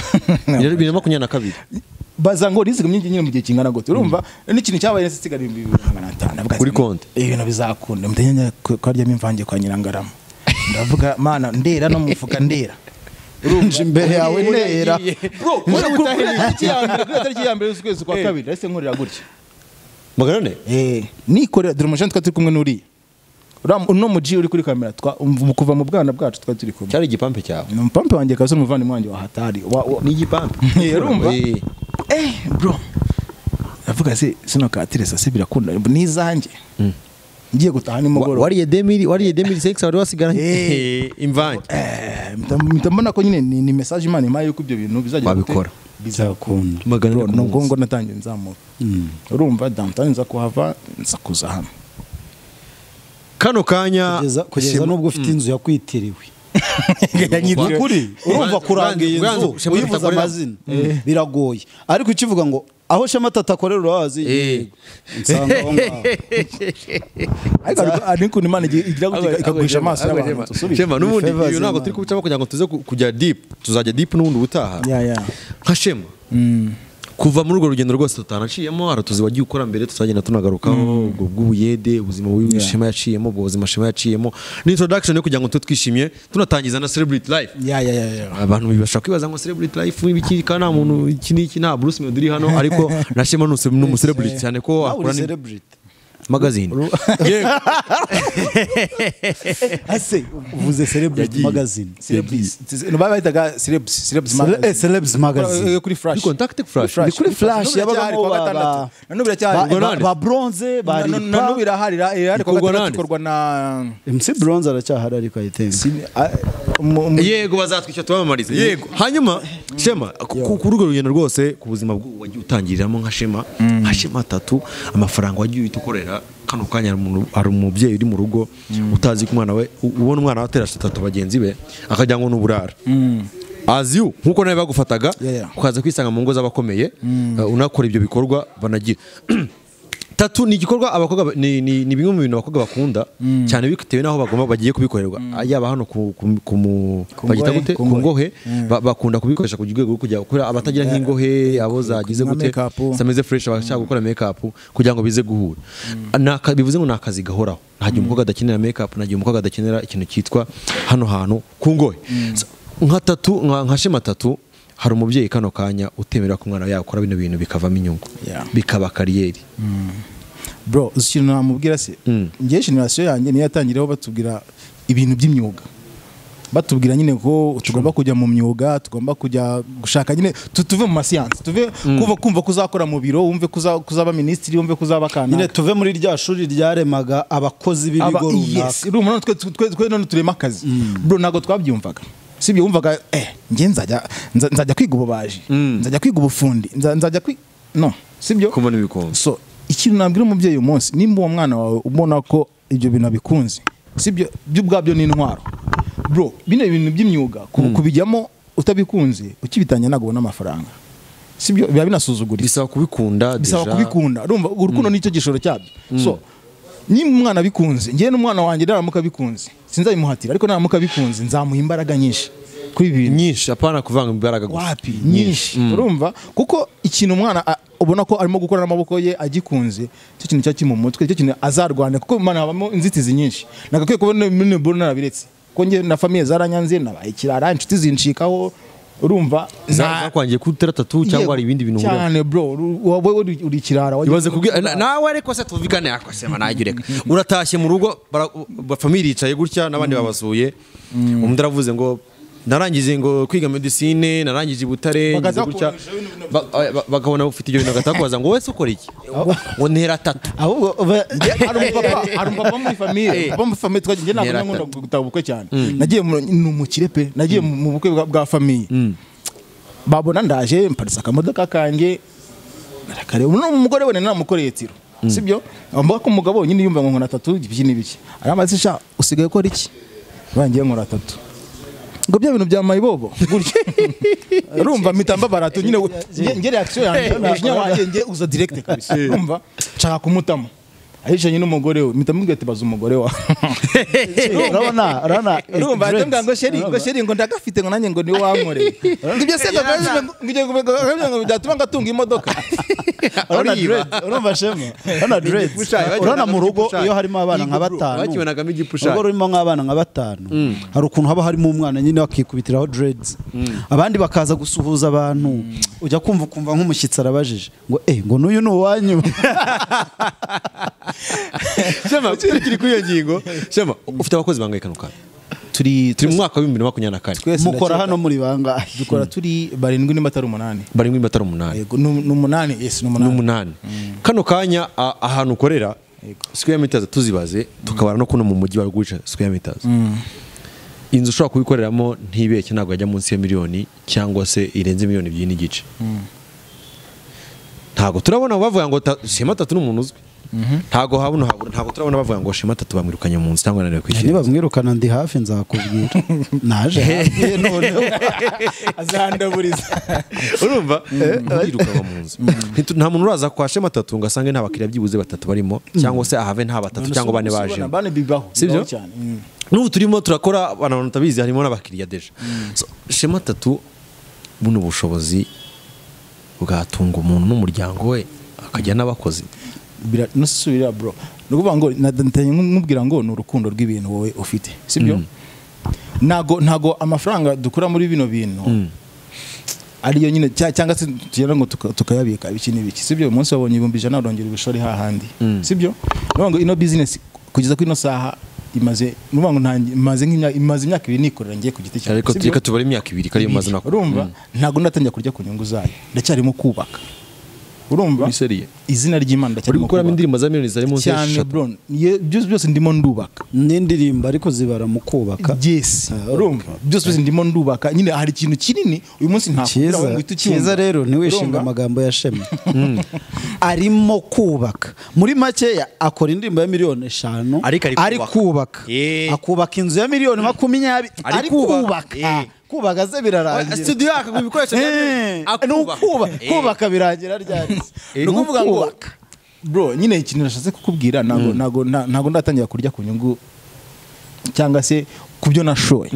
2022 baza ngo nizigamye nyine mu gihe kingana gute urumva n'ikintu cyabaye nese sigara 2,500 kuri konti ibintu bizakunda mutenya kwaryamo imvange kwa Nyirangarama ndavuga mana ndera no mufuka ndera urumva imbere yawe ndera bro kuri yambere ukwezi kwa kabiri ese nkorera gutya magarane nikorera dore umujana twa turi kumwe n'uri uno muji uri kuri kamera kuva mu bwana bwacu twa turi kumwe cyari igipampe cyawe ni umupampe wanjye kazo n'umuvandimwe wanjye wa hatari ni igipampe urumva bro avuga se sino katiresa se birakunda nizanjye ngiye gutaha nimugoro wariye 2006 wari wasigara imvange mbona ko nyine ni message Imana impaye yuko ibyo bintu bizajya babikora bizakunda magana nubwo ngo natangiye nzamuka urumva downtown nza kuhava nza kuza hano kano kanya kugeza nubwo ufite inzu yakwitiriwe kuri urumva kurangiye inzu uyivuza amazina biragoye ariko ukivuga ngo aho Shema Tatu akorera urahazi nsanga aho ngaho ariko Imana igira gute ikaguhisha amaso y'abantu Shema n'ubundi iyo ntabwo turi kubucamo kugira ngo tuze kujya deep tuzajya deep n'ubundi ubutaha nka Shema kuva muri urwo rugendo rwose tutanaciyemo aratuzi wagiye ukora mbere tuzagenda tunagarukaho ubwo bw'ubuyede ubuzima w'Ishema yaciyemo ubwo buzima Shema yaciyemo ni introduction yo kugira ngo twishimye tunatangiza na celebrity life abantu bibasha kwibaza ngo celebrity life n'ibiki kana nta muntu iki nta Bruce Melody hano ariko na Shema n'umu celebrity cyane ko akora ni magazine ase uvuze celebrity magazine no bayitaga celebs magazine kuri flash contact flash kuri flash yabagamo nano biracyari ba bronze bari nano biraharira ariko gakorwa na MC Bronze aracyahari ariko ayitenga yego bazatwishyura tubamamarize yego hanyuma Shema ku rugo rugendo rwose ku buzima wagiye utangiriramo nka Shema Tatu amafaranga wagiye utukorera kano kanya ari umubyeyi uri mu rugo utazi ko umwana we ubona umwana watera 3 bagenzi be akajya ngo n'uburara as you nkuko nawe bagufataga ukaza kwisanga mu ngo z'abakomeye unakora ibyo bikorwa banagira Tatu ni igikorwa abakobwa ni bimwe mu bintu abakobwa bakunda cyane bitewe naho bagomba bagiye kubikorerwa yaba hano bagita gute ku ngohe bakunda kubikoresha ku rwego kujya kuri abatagira nk'ingohe abo zagize gute sameze fresh abashaka gukora make up kugira ngo bize guhura bivuze ngo nakazi gahoraho ntagiye umukobwa adakenera make up ntagiye umukobwa adakenera ikintu cyitwa hano hantu ku ngohe nka Tatu nka Shema Tatu hari umubyeyi kano kanya utemera ko umwana yakora bino bintu bikavamo inyungu bikaba kariyeri bro ikintu namubwira se ngiye generation yanjye niyo yatangireho batubwira ibintu by'imyuga batubwira nyine ko tugomba kujya mu myuga tugomba kujya gushaka nyine tuve mu masiyansi tuve kumva kuzakora mu biro wumve kuzaba ministri wumve kuzaba kana nyine tuve muri rya shuri ryaremaga abakozi b'ibigo runaka twe none turema akazi bro nago twabyumvaga sibyo wumvaga nge nzajya kwiga ububaji nzajya kwiga ubufundi nzajya no sibyo kumana ibikombe so ikintu nabwira umubyeyi umunsi nimba uwo mwana wawe ubona ko ibyo bintu bikunze sibyo by'ubwabyo ni intwaro bro bino ibintu by'imyuga kubijyamo utabikunze ukibitanya ntago ubona amafaranga sibyo biba binasuzugura bisaba kubikunda urumva urukundo nicyo gishoro cyabyo so ni umwana bikunze ngiye n'umwana wanjye naramuka bikunze sinzabimuhatira ariko naramuka bikunze nzamuha imbaraga nyinshi kuri ibintu nyinshi apana kuvanga imbaraga gusa wapi nyinshi urumva kuko ikintu umwana ubona ko arimo gukora n'amaboko ye agikunze cyo kintu cyaki mu mutwe cyo kintu azarwana kuko imana habamo inzitizi nyinshi nagakwiye kubona muri neburo narabiretse ko nge na famille zaranyanze nabaye kirara inshuti zinshikaho urumva zakwangiye kutera Tatu cyangwa ari ibindi bintu cyane bro wowe uri kirara wagize kubwira nawe ariko se tuvugane yakosema najureka uratashye mu rugo famille yicaye gutya nabandi babasuye umudaravuze ngo narangije ngo kwiga medicine narangije Butare ngize gutya bakabona ufite ibyo bintu agatakubaza ngo wese ukora iki ngo ntera 3 ahubwo ari umupapa muri famille papa muri famille twagiye nakunda gutaba ubukwe cyane nagiye n'umukire pe nagiye mu bukwe bwa famille babona ndaje mparisa akamodoka kanjye kare umugore we namukoreye tiro sibyo ambaga ko umugabo nyine yumva ngo nkona 3 ibiki n'ibiki aramaze sha usigaye ukora iki bangiye nkora 3 ngo bya bintu bya mayibobo gutyo urumva mitamba barato nyine nge reaction yanjye najinya wanjye nge uza direct kabisa urumva nshaka kumutama ahisha nyine umugore we mitamubwiye ati baza umugore wa urabona urumva atambwa ngo sheri ngo ndagafite ngo nanjye ngo ni wankoreye ngibyo se ngo byatuma ngatunga imodoka urumva shema urabona mu rugo iyo harimo abana nka 5 bakibonagamo igipusha ubwo rurimo nk'abana nka 5 hari ukuntu haba harimo umwana nyine wakikubitiraho dreads abandi bakaza gusuhuza abantu ujya kumva nk'umushyitsi arabajije ngo ngo n'uyu ni uwanyu Shema kiri kuri iyo ngingo Shema ufite abakozi bangaye kanuka turi mu mwaka wa 2024 mukora hano muri bangahe dukora turi 7 yego n'8 yes n'8 kano kanya ahantu ukorera square meters tuzibaze tukabara no kuno mu mujyi wa Rwica square meters inzu ushobora kubikoreramo ntibeke ntabwo yajya munsi ya miliyoni cyangwa se irenze miliyoni 2 n'igice ntago turabona bavuga ngo Shema 3 n'umuntu uzwi ntago turabona bavuga ngo Shema 3 bamwirukanye mu nzu cyangwa nane kwishyira niba bamwirukana ndi hafi nzakubwira naje hafi none azandaburiza urumva yiruka mu nzu nta muntu uraza kwa Shema 3 ngo asange nta bakiriya byibuze 3 barimo cyangwa se ahave nta 3 cyangwa 4 baje bane bibaho sibyo n'ubu turimo turakora abantu tabizi harimo n'abakiriya deje Shema 3 buno bushobozi bwatunga umuntu n'umuryango we akajya n'abakozi nasubira bro nukuvuga ngo natanye nkubwira ngo ni urukundo rw'ibintu wowe ufite sibyo nago amafaranga dukura muri bino bintu ariyo nyine cyangwa se tugera ngo tukayabika ibiki n'ibiki sibyo umunsi wabonye 1,000 urongera ubishori hahandi sibyo nukuvuga ngo ino business kugeza ku ino saha imaze nukuvuga ngo imaze imyaka 2 nikorera ngiye ku giti cyane ariko tika tubara imyaka 2 kari imaze nako urumva ntago ndatangira kurya ku nyungu zayo ndacyarimo kubaka urumva izina ry'Imana ndacyarimo gukora indirimbo za miliyoni zari munsi cyane bro byose ndimo ndubaka n'indirimbo ariko zibara mu kubaka yes urumva byose ndimo ndubaka nyine hari ikintu kinini uyu munsi nta cyiza rero ntiwishinga amagambo ya Shema arimo kubaka muri make akora indirimbo ya miliyoni 5 ari kubaka akubaka inzu ya miliyoni 20 ari kubaka kubaka ze birarangira studio yaka kubikoresha kubaka birangira ryari nukuvuga ngo bro nyine ikintu nashatse kukubwira nago ndatangira kurya ku nyungu cyangwa se kubyo nashoye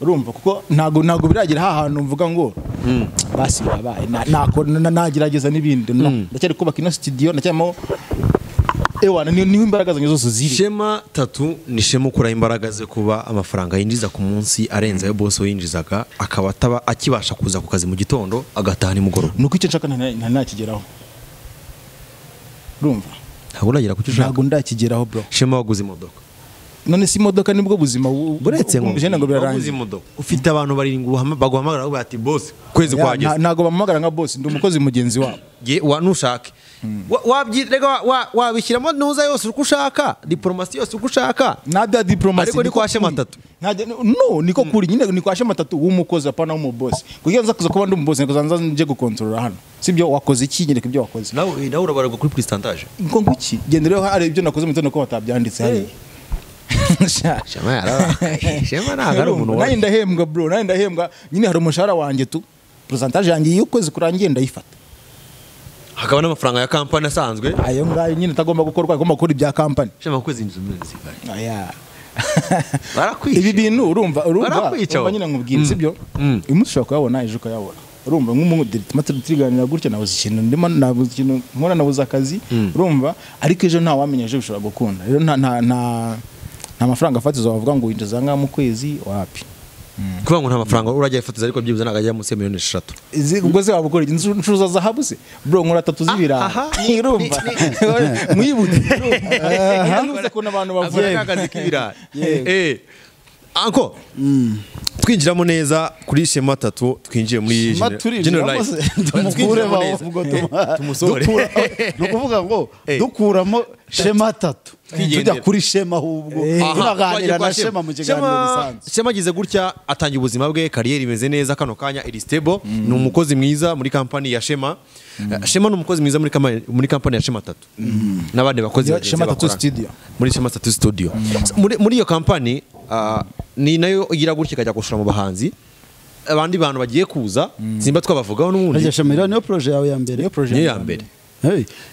urumva kuko nago biragira hahantu mvuga ngo basi babaye nagerageza n'ibindi ndacyari kubaka ino studio ndacyamo ewana niho imbaraga zanjye zose ziri Shema 3 ni Shema ukura imbaraga ze kuba amafaranga yinjiza ku munsi arenza yo boss yinjizaga akaba ataba akibasha kuza ku kazi mu gitondo agataha ni mugoroba nuko icyo nshaka ntakigeraho urumva ntabwo ndagira ku cyo ushaka ntabwo ndakigeraho bro Shema waguze imodoka none si imodoka nibwo buzima buretse ngo birarangiye ufite abantu barindwi baguhamagara bati boss kwezi kwageze ntago bamuhamagara nka boss ndi umukozi mugenzi wabo nushake wabishyiramo ntuza yose uko ushaka diplomasi yose uko ushaka nada diplomasi ariko ni kwa Shema 3 no niko kuri nyine ni kwa Shema 3 w'umukozi apana w'umuboss kugira nza kuza kuba ndi umuboss niko zanza nje gukontrola hano sibyo wakoze iki nyine ibyo wakoze nawe urabarwa kuri percentage ngo ngiki gendereho hari ibyo nakoze mu tono ko batabyanditse hari Shema nagara umuntu nayo ndahembwa bro nayo ndahembwa nyine hari umushahara wanjye tu percentage yanjye iyo kwezi kurangiye ndayifata hakaba n'amafaranga ya company asanzwe ayo ngayo nyine tagomba gukorwa agomba gukora ibya company Shema kwezi inzu miliyoni zibari aya barakwica ibi bintu urumva nyine nkubwira sibyo umunsi ushobora kuyabona ejo ukayabona urumva nk'umudiriganira gutya nabuze ikintu ndimo nabuze ikintu nkora nabuze akazi urumva ariko ejo nta wamenye ejo bishobora gukunda rero nta mafaranga afatizo wavuga ngo winjiza ngaha mu kwezi wapi kuba ngo nta mafaranga urajya ifatiza ariko byibuze nagajya munsi ya miliyoni 3 ubwo se wabukora incuruza zahabu se bro nkora 3 zibira urumva mwibute urumva ko n'abantu bavuye akazi k'ibira anko twinjiramo neza kuri Shema 3 twinjiye muri General Life tumusore no kuvuga ngo dukuramo Shema 3 tujya kuri Shema ahubwo tunaganira na Shema mu kiganiro bisanzwe. Shema agize gutya atangiye ubuzima bwe, kariyeri imeze neza, kano kanya iri stable, ni umukozi mwiza muri company ya Shema. Shema ni umukozi mwiza muri company ya Shema 3 n'abandi bakozi ya Shema 3 studio, muri Shema 3 studio. Muri iyo company ni nayo igira gutya kajya gushora mu bahanzi abandi bantu bagiye kuza, simba twabavugaho n'ubundi. Shema niyo project yawe ya mbere, niyo ya mbere.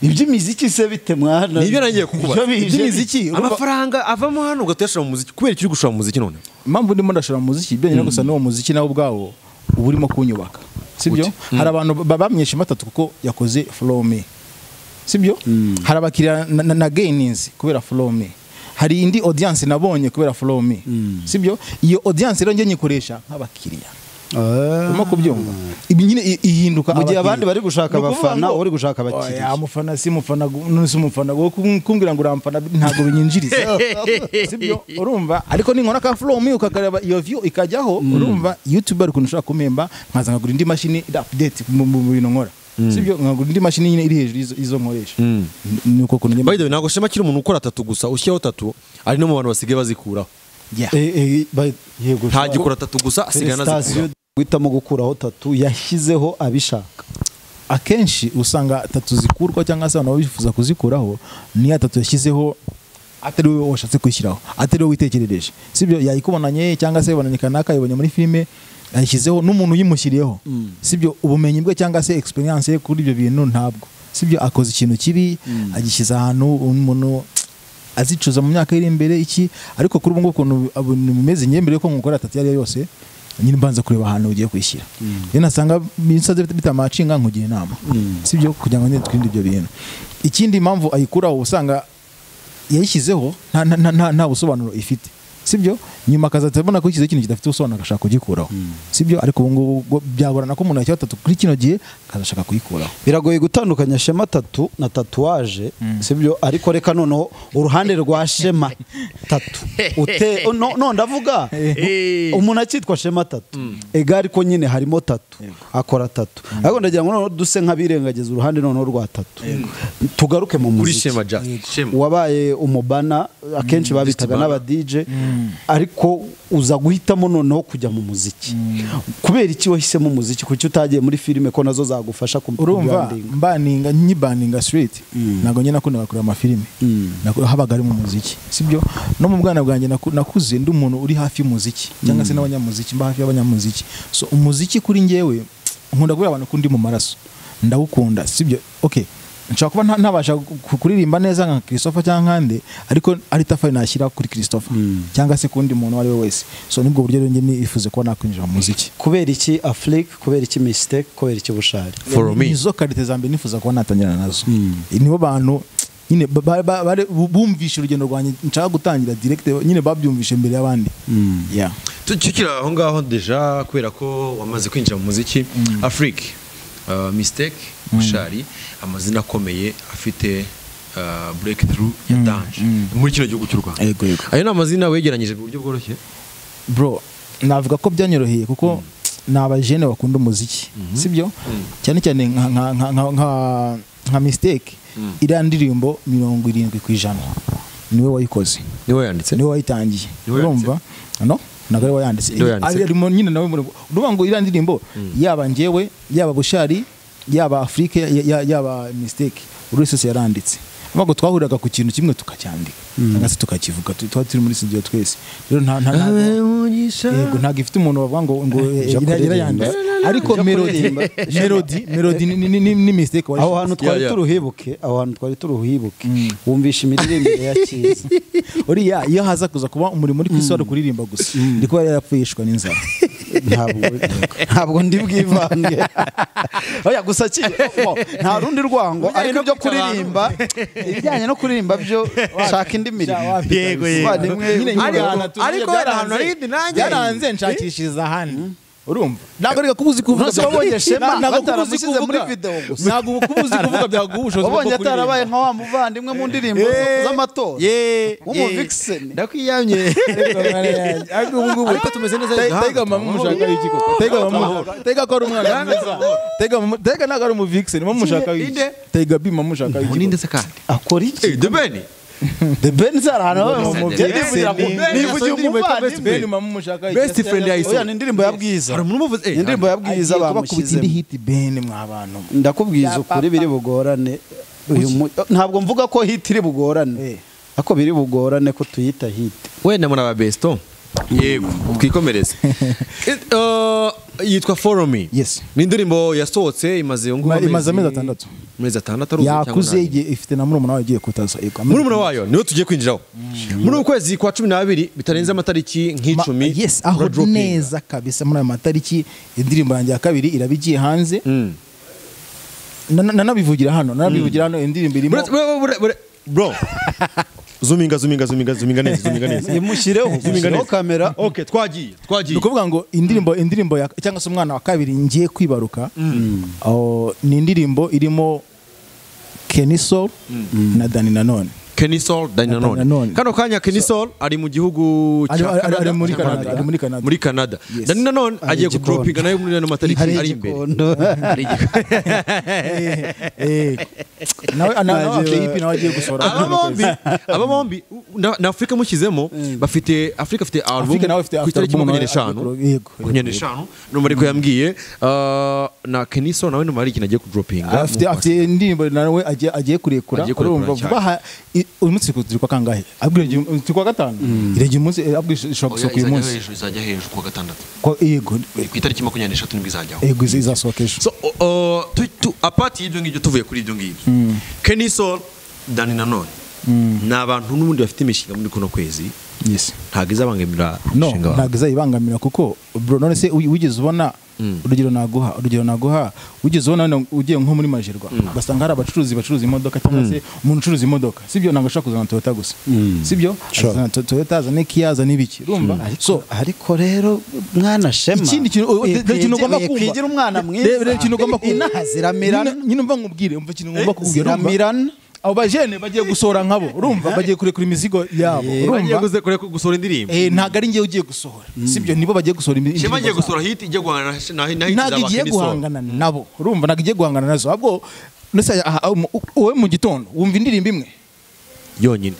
Iby'imiziki se bite mwana? Nibyo nagiye kukubaza. Iby'imiziki amafaranga avamo hano ugateshora mu muziki, kubera iki gushora mu muziki none? Impamvu ndimo ndashora mu muziki byo nyine gusa n'uwo muziki nawo ubwawo uburimo kunyubaka, sibyo? Hari abantu bamenye Shema 3 kuko yakoze Follow Me, sibyo? Hari abakiriya na gainings kubera Follow Me. Hari indi audience nabonye kubera Follow Me, sibyo? Iyo audience rero nge nyikoresha nk'abakiriya. Urimo kubyumva ibi nyine ihinduka mu gihe abandi bari gushaka abafana uri gushaka abakiriya. Ya mufana si mufana n'usi mufana go kumbwira ngo urampana ntago binyinjiriza, sibyo? Urumva ariko ni nkona ka Follow Me ukakareba iyo view ikajyaho, urumva YouTube ari kunushaka kumemba nkaza nkagura indi machine update mu bintu nkora, sibyo? Nkagura indi machine nyine iri hejuru izo nkoresha. Nuko kunye by the way nago Shema kiri umuntu ukora 3 gusa, ushyeho 3 ari no mu bantu basigaye bazikuraho. Yego nta gikora 3 gusa asigana nazikura. Guhitamo gukuraho 3 yashyizeho abishaka. Akenshi usanga 3 zikurwa cyangwa se abantu bifuza kuzikuraho ni ya 3 yashyizeho atari we washatse kwishyiraho, atari we witekerereje, sibyo? Yayikubonanye cyangwa se yabonanye kanaka yibonye muri filme yashyizeho n'umuntu yimushyiriyeho, sibyo? Ubumenyi bwe cyangwa se experience ye kuri ibyo bintu ntabwo, sibyo? Akoze ikintu kibi agishyiza ahantu umuntu azicuza mu myaka iri imbere iki, ariko kuri ubu ngubu ukuntu bimeze nyembere ko ngukora 3 yari yose nyine mbanza kureba ahantu ugiye kwishyira. Rero nasanga binsaze bitamacinga nkugiye inama, sibyo? Kugira ngo twinde ibyo bintu. Ikindi impamvu ayikuraho usanga yayishyizeho nta busobanuro ifite, sibyo? Nyuma akazatabona ko ikizo ikintu kidafite ubusobanuro agashaka kugikuraho, sibyo? Ariko ubu ngubu byagorana ko umuntu yashyira 3 kuri kino gihe akazashaka kuyikuraho. Biragoye gutandukanya Shema 3 na tatuwaje, sibyo? Ariko reka noneho uruhande rwa Shema 3 no ndavuga umuntu akitwa Shema 3 ega ariko nyine harimo 3 akora 3, ariko ndagira ngo noneho duse nk'abirengageza uruhande noneho rwa 3 tugaruke mu muziki. Wabaye umubana akenshi babitaga n'aba DJ, ariko uza guhitamo noneho kujya mu muziki. Kubera iki wahisemo umuziki? Kuki utagiye muri filime ko nazo zagufasha urumva mbaninga street? Nago nyina ko nakora amafilime habaga ari mu muziki, sibyo? No mu bwana bwanjye nakuze ndi umuntu uri hafi y'umuziki cyangwa se n'abanyamuziki, mba hafi y'abanyamuziki. So umuziki kuri ngewe nkunda kubera abantu kundi mu maraso, ndawukunda, sibyo? Okay, nshaka kuba ntabasha kuririmba neza nka Christopher cyangwa nkande, ariko ari tafari nashyira kuri Christopher cyangwa se kundi muntu ari we wese. So nibwo buryo rero njye nifuze ko nakwinjira mu muziki. Kubera iki Afrique? Kubera iki Mistake? Kubera iki Bushari? For me izo karite zambe nifuza ko natangira nazo. Nibo bantu nyine bumvisha urugendo rwanjye nshaka gutangira direct, nyine babyumvishe mbere y'abandi. Yeah, tukira aho ngaho deja kubera ko wamaze kwinjira mu muziki. Afrique, Mistake, Bushari, amazina akomeye afite breakthrough ya dance muri kino gihugu cy'u Rwanda. Ayo ni amazina wegeranyije mu buryo bworoshye? Bro, navuga ko byanyoroheye kuko n'abajene bakunda umuziki, sibyo? Cyane cyane nka Mistake iriya ndirimbo 70% niwe wayikoze, niwe yanditse, niwe wayitangiye, urumva? No nagare wayanditse ari nyine nawe uruvuga ngo iriya ndirimbo yaba ngewe yaba Bushari yaba Afrique yaba Mistake uri wese yaranditse, ahubwo twahuriraga ku kintu kimwe tukacyandika cyangwa se tukakivuga, turi muri studio twese. Rero nta gifite umuntu bavuga ngo yarayanditse, ariko melody ni Mistake. Aho hantu twari turuhibuke wumvisha imiririmbire ya Kiza. Uriya iyo haza kuza kuba umurimo uri kwisora kuririmba gusa ndiko yarapfishwa n'inzara. Ntabwo ndi bwivange. Oya gusa nta rundi rwango, ariko byo kuririmba ibijyanye no kuririmba byo shaka indi mirimo. Yego ariko ahantu ari nanjye yaranze nshakishiriza hano urumva ntabwo ari kubuzi kuvuga wabonye Shema ntabwo bataramushyize muri video gusa ntabwo kubuzi kuvuga byagubushoza wabonye atarabaye nka wa muvandimwe mu ndirimbo z'amatora w'umuvixen ndakwiyamye ariko tumeze neza tega mama mushaka iki koko tega ko ari umwana mwiza tega ntabwo ari umuvixen mama mushaka iki tega bi mama mushaka iki ninde se kandi akora iki The Ben The Ben zarana mu best friend ya oya ni indirimbo ya Bwiza hari umuntu uvuze indirimbo ya Bwiza bamushyize indi hit Ben mwa bantu ndakubwiza ukuri biri bugorane ntabwo mvuga ko hit iri bugorane ako biri bugorane ko tuyita hit wenda muri aba besto yego twikomereze yitwa Follow Me yes ni indirimbo yasohotse imaze amezi 6 amezi 6 yakuze igihe ifite na murumuna wayo agiye kutaza murumuna wayo niwe tugiye kwinjiraho muri ukwezi kwa 12 bitarenze amatariki nk'icumi yes aho neza kabisa muri ayo matariki indirimbo yanjye ya kabiri irabigiye hanze nanabivugira hano indirimbo irimo bro zuminga neza imushyireho kamera okay twagiye nukuvuga ngo indirimbo cyangwa se umwana wa kabiri ngiye kwibaruka ni indirimbo irimo Kenny Soul na Dani Nanone Kenny Soul Dani Nanone kano kanya Kenny Soul ari mu gihugu cya Canada muri Canada Dani Nanone agiye kudropinga nayo muri no matariki ari imbere nawe ipi nawe agiye gusora aba bombi na Afrika mushyizemo bafite Afrika afite album ku itariki 25 no muri ko yambwiye na Kenny Soul nawe no muri kinagiye kudropinga afite indirimbo nawe agiye kurekura urumva vuba umunsi turi kwa kangahe abwire turi kwa gatanu irege umunsi abwire ishobora uyu munsi izajya hejuru kwa gatandatu yego ku itariki 23 nibwo izajyaho yego izasohoka ejo so apart y'ibyo ngibyo tuvuye kuri ibyo ngibyo Kenny Soul Dani Nanone ni abantu n'ubundi bafite imishinga muri kuno kwezi yes ntabwo izabangamira imishinga ntabwo izayibangamira kuko bro none se wigeze ubona urugero naguha wigeze ubona ugiye nko muri Majerwa basanga hari abacuruzi bacuruza imodoka cyangwa se umuntu ucuruza imodoka sibyo ntabwo ashaka kuzana Toyota gusa sibyo Toyota azana Kia azana ibiki urumva so ariko rero mwana Shema ikindi kintu ugomba kumva kwigira umwana mwiza rero ikintu ugomba kumva ziramirana nyine mva nkubwire umva ikintu ugomba kubwira ziramirana abo bajene bagiye gusora nkabo urumva bagiye kurekura imizigo yabo urumva bagiye gusora indirimbo ntago ari ngiye ugiye gusohora sibyo nibo bagiye gusora indirimbo Shema agiye gusora hit ijye guhangana ntago igiye guhangana nabo urumva ntago igiye guhangana nazo ahubwo nese wowe mu gitondo wumva indirimbo imwe yonyine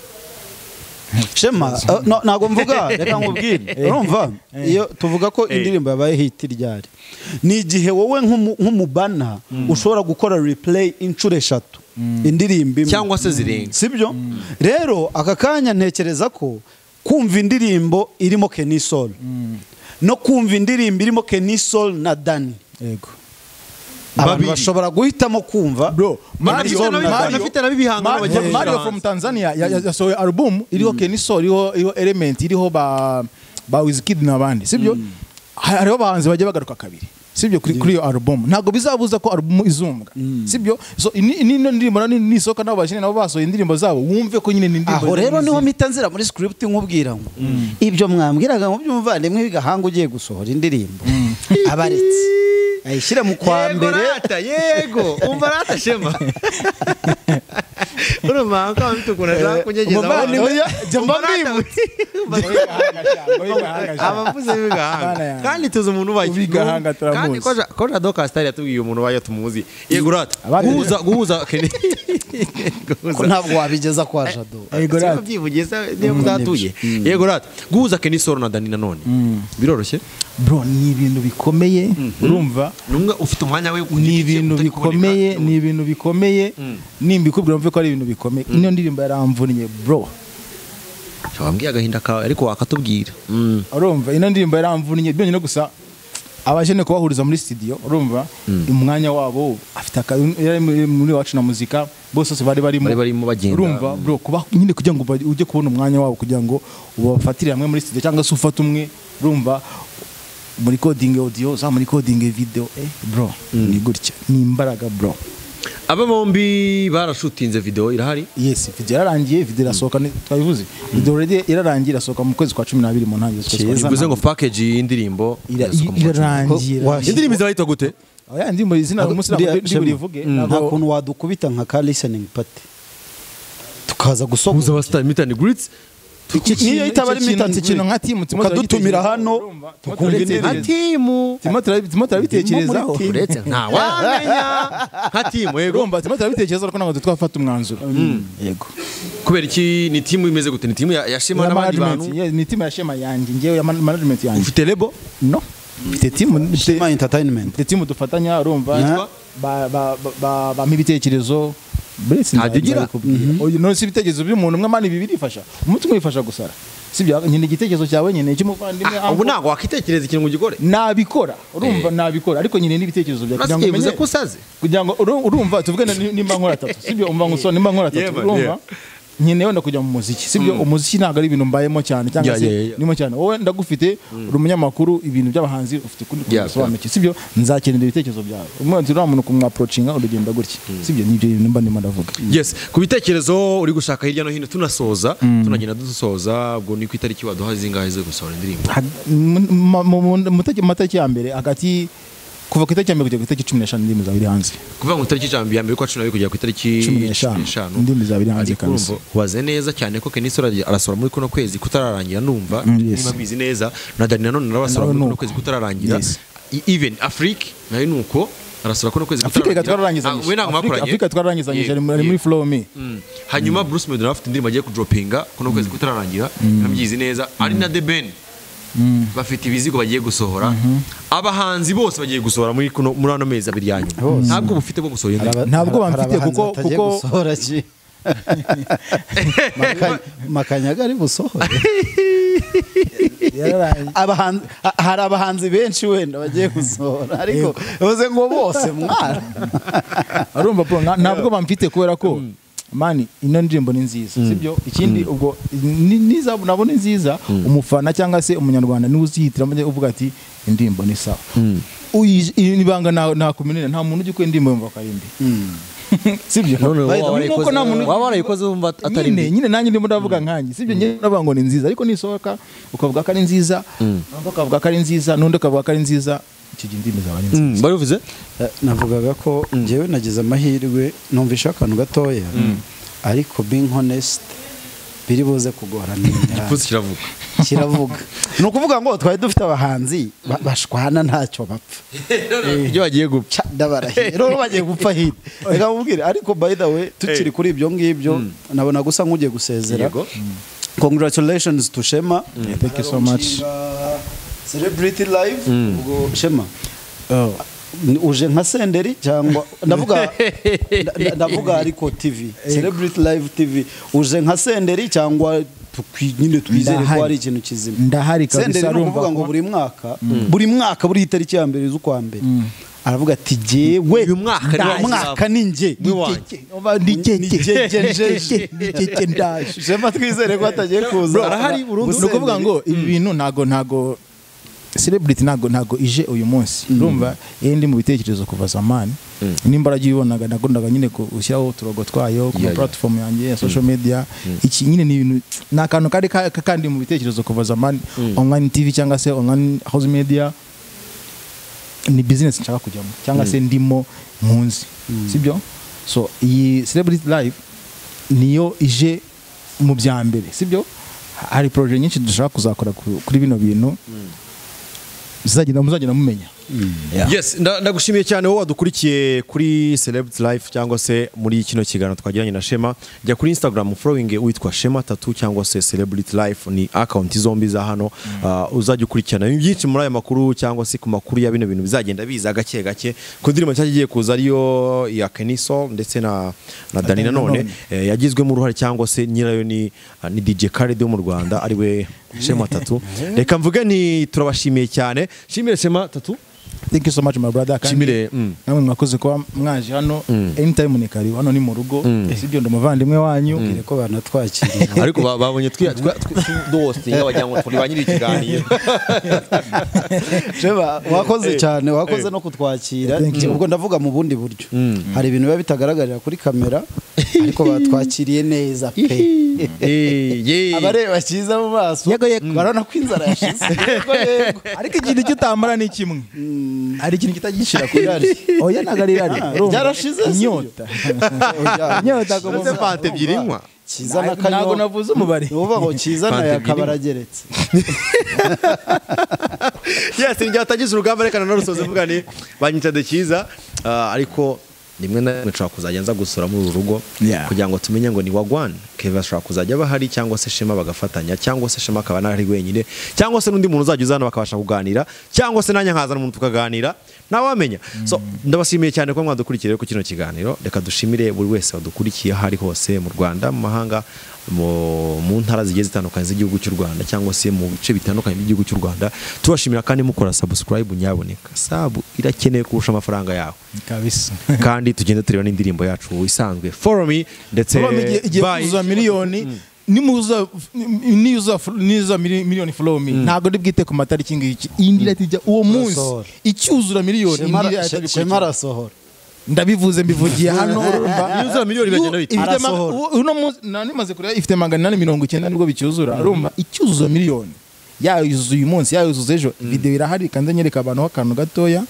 Shema ntago mvuga reka nkubwire urumva iyo tuvuga ko indirimbo yabaye hit ryari ni igihe wowe nk'umubana ushobora gukora replay inshuro 3 indirimbo cyangwa se zirenga sibyo rero aka kanya ntekereza ko kumva indirimbo irimo Kenny Soul no kumva indirimbo irimo Kenny Soul na Dani yego abantu bashobora guhitamo kumva bro Mario from Tanzania yasohoye album iriho Kenny Soul iriho Element iriho ba Wizkid n'abandi sibyo hariho abahanzi bagiye bagaruka kabiri sibyo kuri iyo album ntago bizabuza ko album izumbwa sibyo so ino ndirimbo nisoka nabo bashine nabo basohoye indirimbo zabo wumve ko nyine n'indirimbo aho rero niho mitanzira muri script nkubwira ngo ibyo mwambwiraga mu byumvandimwe bigahanga ugiye gusohora indirimbo abaretse ayishyira mu kwa mbere yego umva rata Shema urumva ko bitukuna za kunyegeza abavuze bigahanga kandi tuzi umuntu bigahanga kandi ko Jado Castar yatubwiye umuntu bayo tumuzi yego rata guhuza Kenny ko ntabwo wabigeza kwa Jado yego rata byivugeza niyo mudatuye yego rata guhuza Kenny Soul na Dani Nanone biroroshye bro ni ibintu bikomeye urumva numwe ufite umwanya we ni ibintu bikomeye nimbikubwira mve ko ari ibintu bikomeye ino ndirimbo yaramvunye bro wambwiye agahinda kawe ariko wakatubwira urumva ino ndirimbo yaramvunye byonyine no gusa abajene kubahuriza muri studio urumva umwanya wabo afite muri wacu na muzika bose bari barimo bagenda urumva bro kuba nyine kugira ngo ujye kubona umwanya wabo kugira ngo ubafatire hamwe muri studio cyangwa se ufate umwe urumva muri coding audio za muri coding video bro ni gutya ni imbaraga bro aba bombi barashutinze video irahari. Yes, video yararangiye, video irasohoka twabivuze. Video already irarangiye, irasohoka mu kwezi kwa 12 mu ntangiriro z'ukwezi. Bivuze ngo package y'indirimbo irarangiye. Indirimbo izahita gute? Oya ndimo izina umunsi ndiburivuge. Nta kuntu wadukubita nka ka listening party. Tukaza gusohoza abastar meet and greets. Niyo itaba ari meet and ikintu nka team tukadutumira hano tukumva nka team. Timo turabitekerezaho. Uretse nta wamenya nka team yego. Urumva Timo turabitekerezaho ariko ntabwo twafata umwanzuro. Yego. Kubera iki ni team imeze gute? Ni team ya Shema n'abandi bantu? Ni team ya Shema yanjye ngewe ya management yanjye. Ufite label? No. Ufite team Shema Entertainment. Ufite team dufatanya urumva ba mibitekerezo. Ntadugira no si ibitekerezo by'umuntu umwe mani bibirifasha umutima wifasha gusara sibyo nyine igitekerezo cyawe nyine cy'umuvandimwe ubu ntago wakitekereza ikintu ngo ugikore nabikora urumva nabikora ariko nyine n'ibitekerezo bya kugira ngo umenye kusaze kugira ngo urumva tuvuge nimba nkora 3 sibyo umva ngo nimba nkora 3 urumva nyine wenda kujya mu muziki sibyo umuziki ntago ari ibintu mbayemo cyane cyangwa se nimo cyane wowe ndagufite uri umunyamakuru ibintu by'abahanzi ufite kundi kusobanukira sibyo nzakenera ibitekerezo byawe umuntu uri umuntu kumwaproachinga urugenda gutya sibyo nibyo nimba ndimo ndavuga yes ku bitekerezo uri gushaka hirya no hino tunasoza tunagenda dusoza ubwo ni ku itariki waduha zingahe zo gusohora indirimbo mu matariki ya mbere hagati kuva ku itariki ya mbere kugera ku itariki 15 ndimi za biri hanze kuva mu itariki ya mbere kwa 12 kugera ku itariki 15 ndimi za biri hanze kabisa waze neza cyane ko Kenny Sora arasora muri kuno kwezi kutararangira numva niba bizi neza na Dani none narabasora muri kuno kwezi kutararangira even Afrique nayo nuko arasora kuno kwezi kutararangira Afrique twararangizanyije ari muri Flow Me hanyuma Bruce Melody afite indirimbo agiye kudropinga kuno kwezi kutararangira namyizi neza ari na The Ben bafite ibizigo bagiye gusohora abahanzi bose bagiye gusohora muri ano mezi abiri yanyu ntabwo bufite bwo gusohora ntabwo bamfite kuko gusohora ki Makanyaga ari gusohora hari abahanzi benshi wenda bagiye gusohora ariko uvuze ngo bose mwana arumva bro ntabwo bamfite kubera ko mani ino ndirimbo ni nziza sibyo ikindi ubwo niza nabone nziza umufana cyangwa se umunyarwanda ni uzihitiramo uvuga ati indirimbo ni sawa nibanga nakumenera nta muntu ujye indirimbo yumva karimbi sibyo waba warayikoze wumva atari nyine nanjye ndimo ndavuga nkanjye sibyo nyine navuga ngo ni nziza ariko nisohoka ukavuga ko ari nziza nubwo ukavuga ko ari nziza n'undi ukavuga ko ari nziza iki gindimi za bari nziza baruvuze navugaga ko njyewe nagize amahirwe numvisha akantu gatoya ariko being honest biri buze kugorana kiravuga ni ukuvuga ngo twari dufite abahanzi bashwana ntacyo bapfa ibyo bagiye gupfa ndabarahiye rero bagiye gupfa hino reka mubwire ariko by the way tukiri kuri ibyo ngibyo nabona gusa nk'ugiye gusezera congratulations to Shema thank you so much Celebrity Live ubwo Shema uje nka Senderi cyangwa ndavuga ariko TV Celebrity Live TV uje nka Senderi cyangwa nyine twizere ko ari ikintu kizima ndahari kabisa rumva ngo buri mwaka buri itariki ya mbere z'ukwa mbere aravuga ati jewe uyu mwaka ni nje ndaje Shema twizere ko atagiye kuza arahari burundu no kuvuga ngo ibi bintu nago Celebrity nago ije uyu munsi urumva ndi mu bitekerezo kuva zamani nimbara gibonaga nagondaga nyine ko ushyiraho turogo twayo ku platform yanjye ya social media iki nyine ni ibintu nakantu kandi mu bitekerezo kuva zamani online TV cyangwa se online house media ni business nshaka kujyamo cyangwa se ndimo munsi sibyo so iyi Celebrity Live niyo ije mu byambere sibyo hari project nyinshi dushaka kuzakora kuri bino bintu muzagenda mumenya yes ndagushimiye cyane wowe wadukurikiye kuri Celebrity Life cyangwa se muri kino kiganiro twagiranye na Shema jya kuri Instagram following witwa Shema Tattoo cyangwa se Celebrity Life ni account zombi za hano uzajya ukurikirana byinshi muri aya makuru cyangwa se ku makuru ya bino bintu bizagenda biza gake gake ku ndirimbo cyagiye kuza ariyo ya Kenny Sora ndetse na Dani none yagizwemo uruhare cyangwa se nyirayo ni DJ Khaled wo mu Rwanda ariwe Shema Tattoo reka mvuge ni turabashimiye cyane shimire Shema Tattoo thank you so much my brother Chimire, namwe mwakoze kuba mwaje hano anytime ni karibu hano ni mu rugo sibyo ndumuvandimwe wanyu ko banatwakiriye ariko babonye dose ngabajyango turi banyiri ikiganiro Sheba wakoze cyane wakoze no kutwakira ubwo ndavuga mu bundi buryo hari ibintu biba bitagaragarira kuri kamera ariko batwakiriye neza pe abareba cyiza mu maso barona kwinzara yashize ariko ikintu cyutamara ni kimwe ari ikintu kitagishira kuri ari oya nagarirari byarashize inyota ko mu fante byirinywa kizana ntago navuze umubare uvuga ngo kizana yakabarageretse yes njya tagize urugamba rekana no rusoze vuga ni banyita de kiza ariko nimwe na nshaka kuzajya nza gusura muri urugo kugira ngo tumenye ngo ni wagwan Keva ashaka kuzajya bahari cyangwa se Shema bagafatanya cyangwa se Shema akaba nari wenyine cyangwa se n'undi muntu uzajya uzana bakabasha kuganira cyangwa se nanya nkazana umuntu tukaganira nawamenya so ndabashimiye cyane ko mwadukurikire ku kino kiganiro reka dushimire buri wese wadukurikiye hari hose mu Rwanda mu mahanga mu ntara zigiye zitandukanye z'igihugu cy'u Rwanda cyangwa se mu bice bitandukanye by'igihugu cy'u Rwanda tubashimira kandi mukora subscribe nyaboneka sabu irakeneye kurusha amafaranga yawe kabisa kandi tugenda tureba n'indirimbo yacu isanzwe follow me ndetse by miliyoni niza miliyoni follow me ntago ndibwite ku matariki ngiki indira tijya uwo munsi icyuzura miliyoni indira Shema arasohora ndabivuze mbivugiye hano urumva yuzuza miliyoni bagenda bita uno munsi nani maze kureba ifite 890 nibwo bicyuzura urumva icyuzuza miliyoni yuzuye uyu munsi yuzuza ejo video irahari kandi nyereka abantu akantu gatoya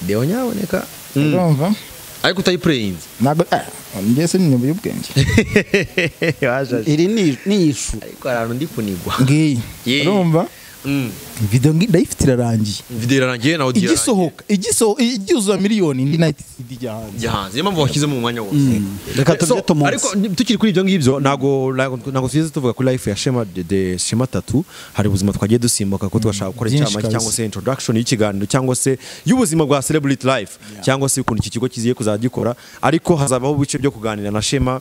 video nyaboneka urumva ariko utayiplayinze nago ndese ni nyumba y'ubwenge iri ni ishu ariko araru ndi kunigwa ngiyi urumva video ndayifite irarangiye video irarangiye nawo igisohoka miliyoni ndi night hanze yambo bashyize mu mwanya wose reka tubyeto munsi ariko tukiri kuri ibyo ngibyo nago tuzize tuvuga kuri life ya Shema de Shema Tattoo hari ubuzima twagiye dusimbuka ko twashaka gukora icyama cyangwa se introduction y'ikiganiro cyangwa se y'ubuzima bwa celebrity life cyangwa se ukuntu iki kigo kiziye kuzagikora ariko hazabaho bice byo kuganira na Shema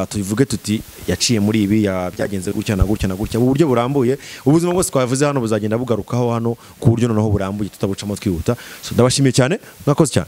tuvuge tuti yaciye muri ibi byagenze gutya na gutya na gutya mu buryo burambuye ubuzima bwose twavuze hano buzagenda bugarukaho hano ku buryo noneho burambuye tutabucamo twihuta so ndabashimiye cyane mwakoze cyane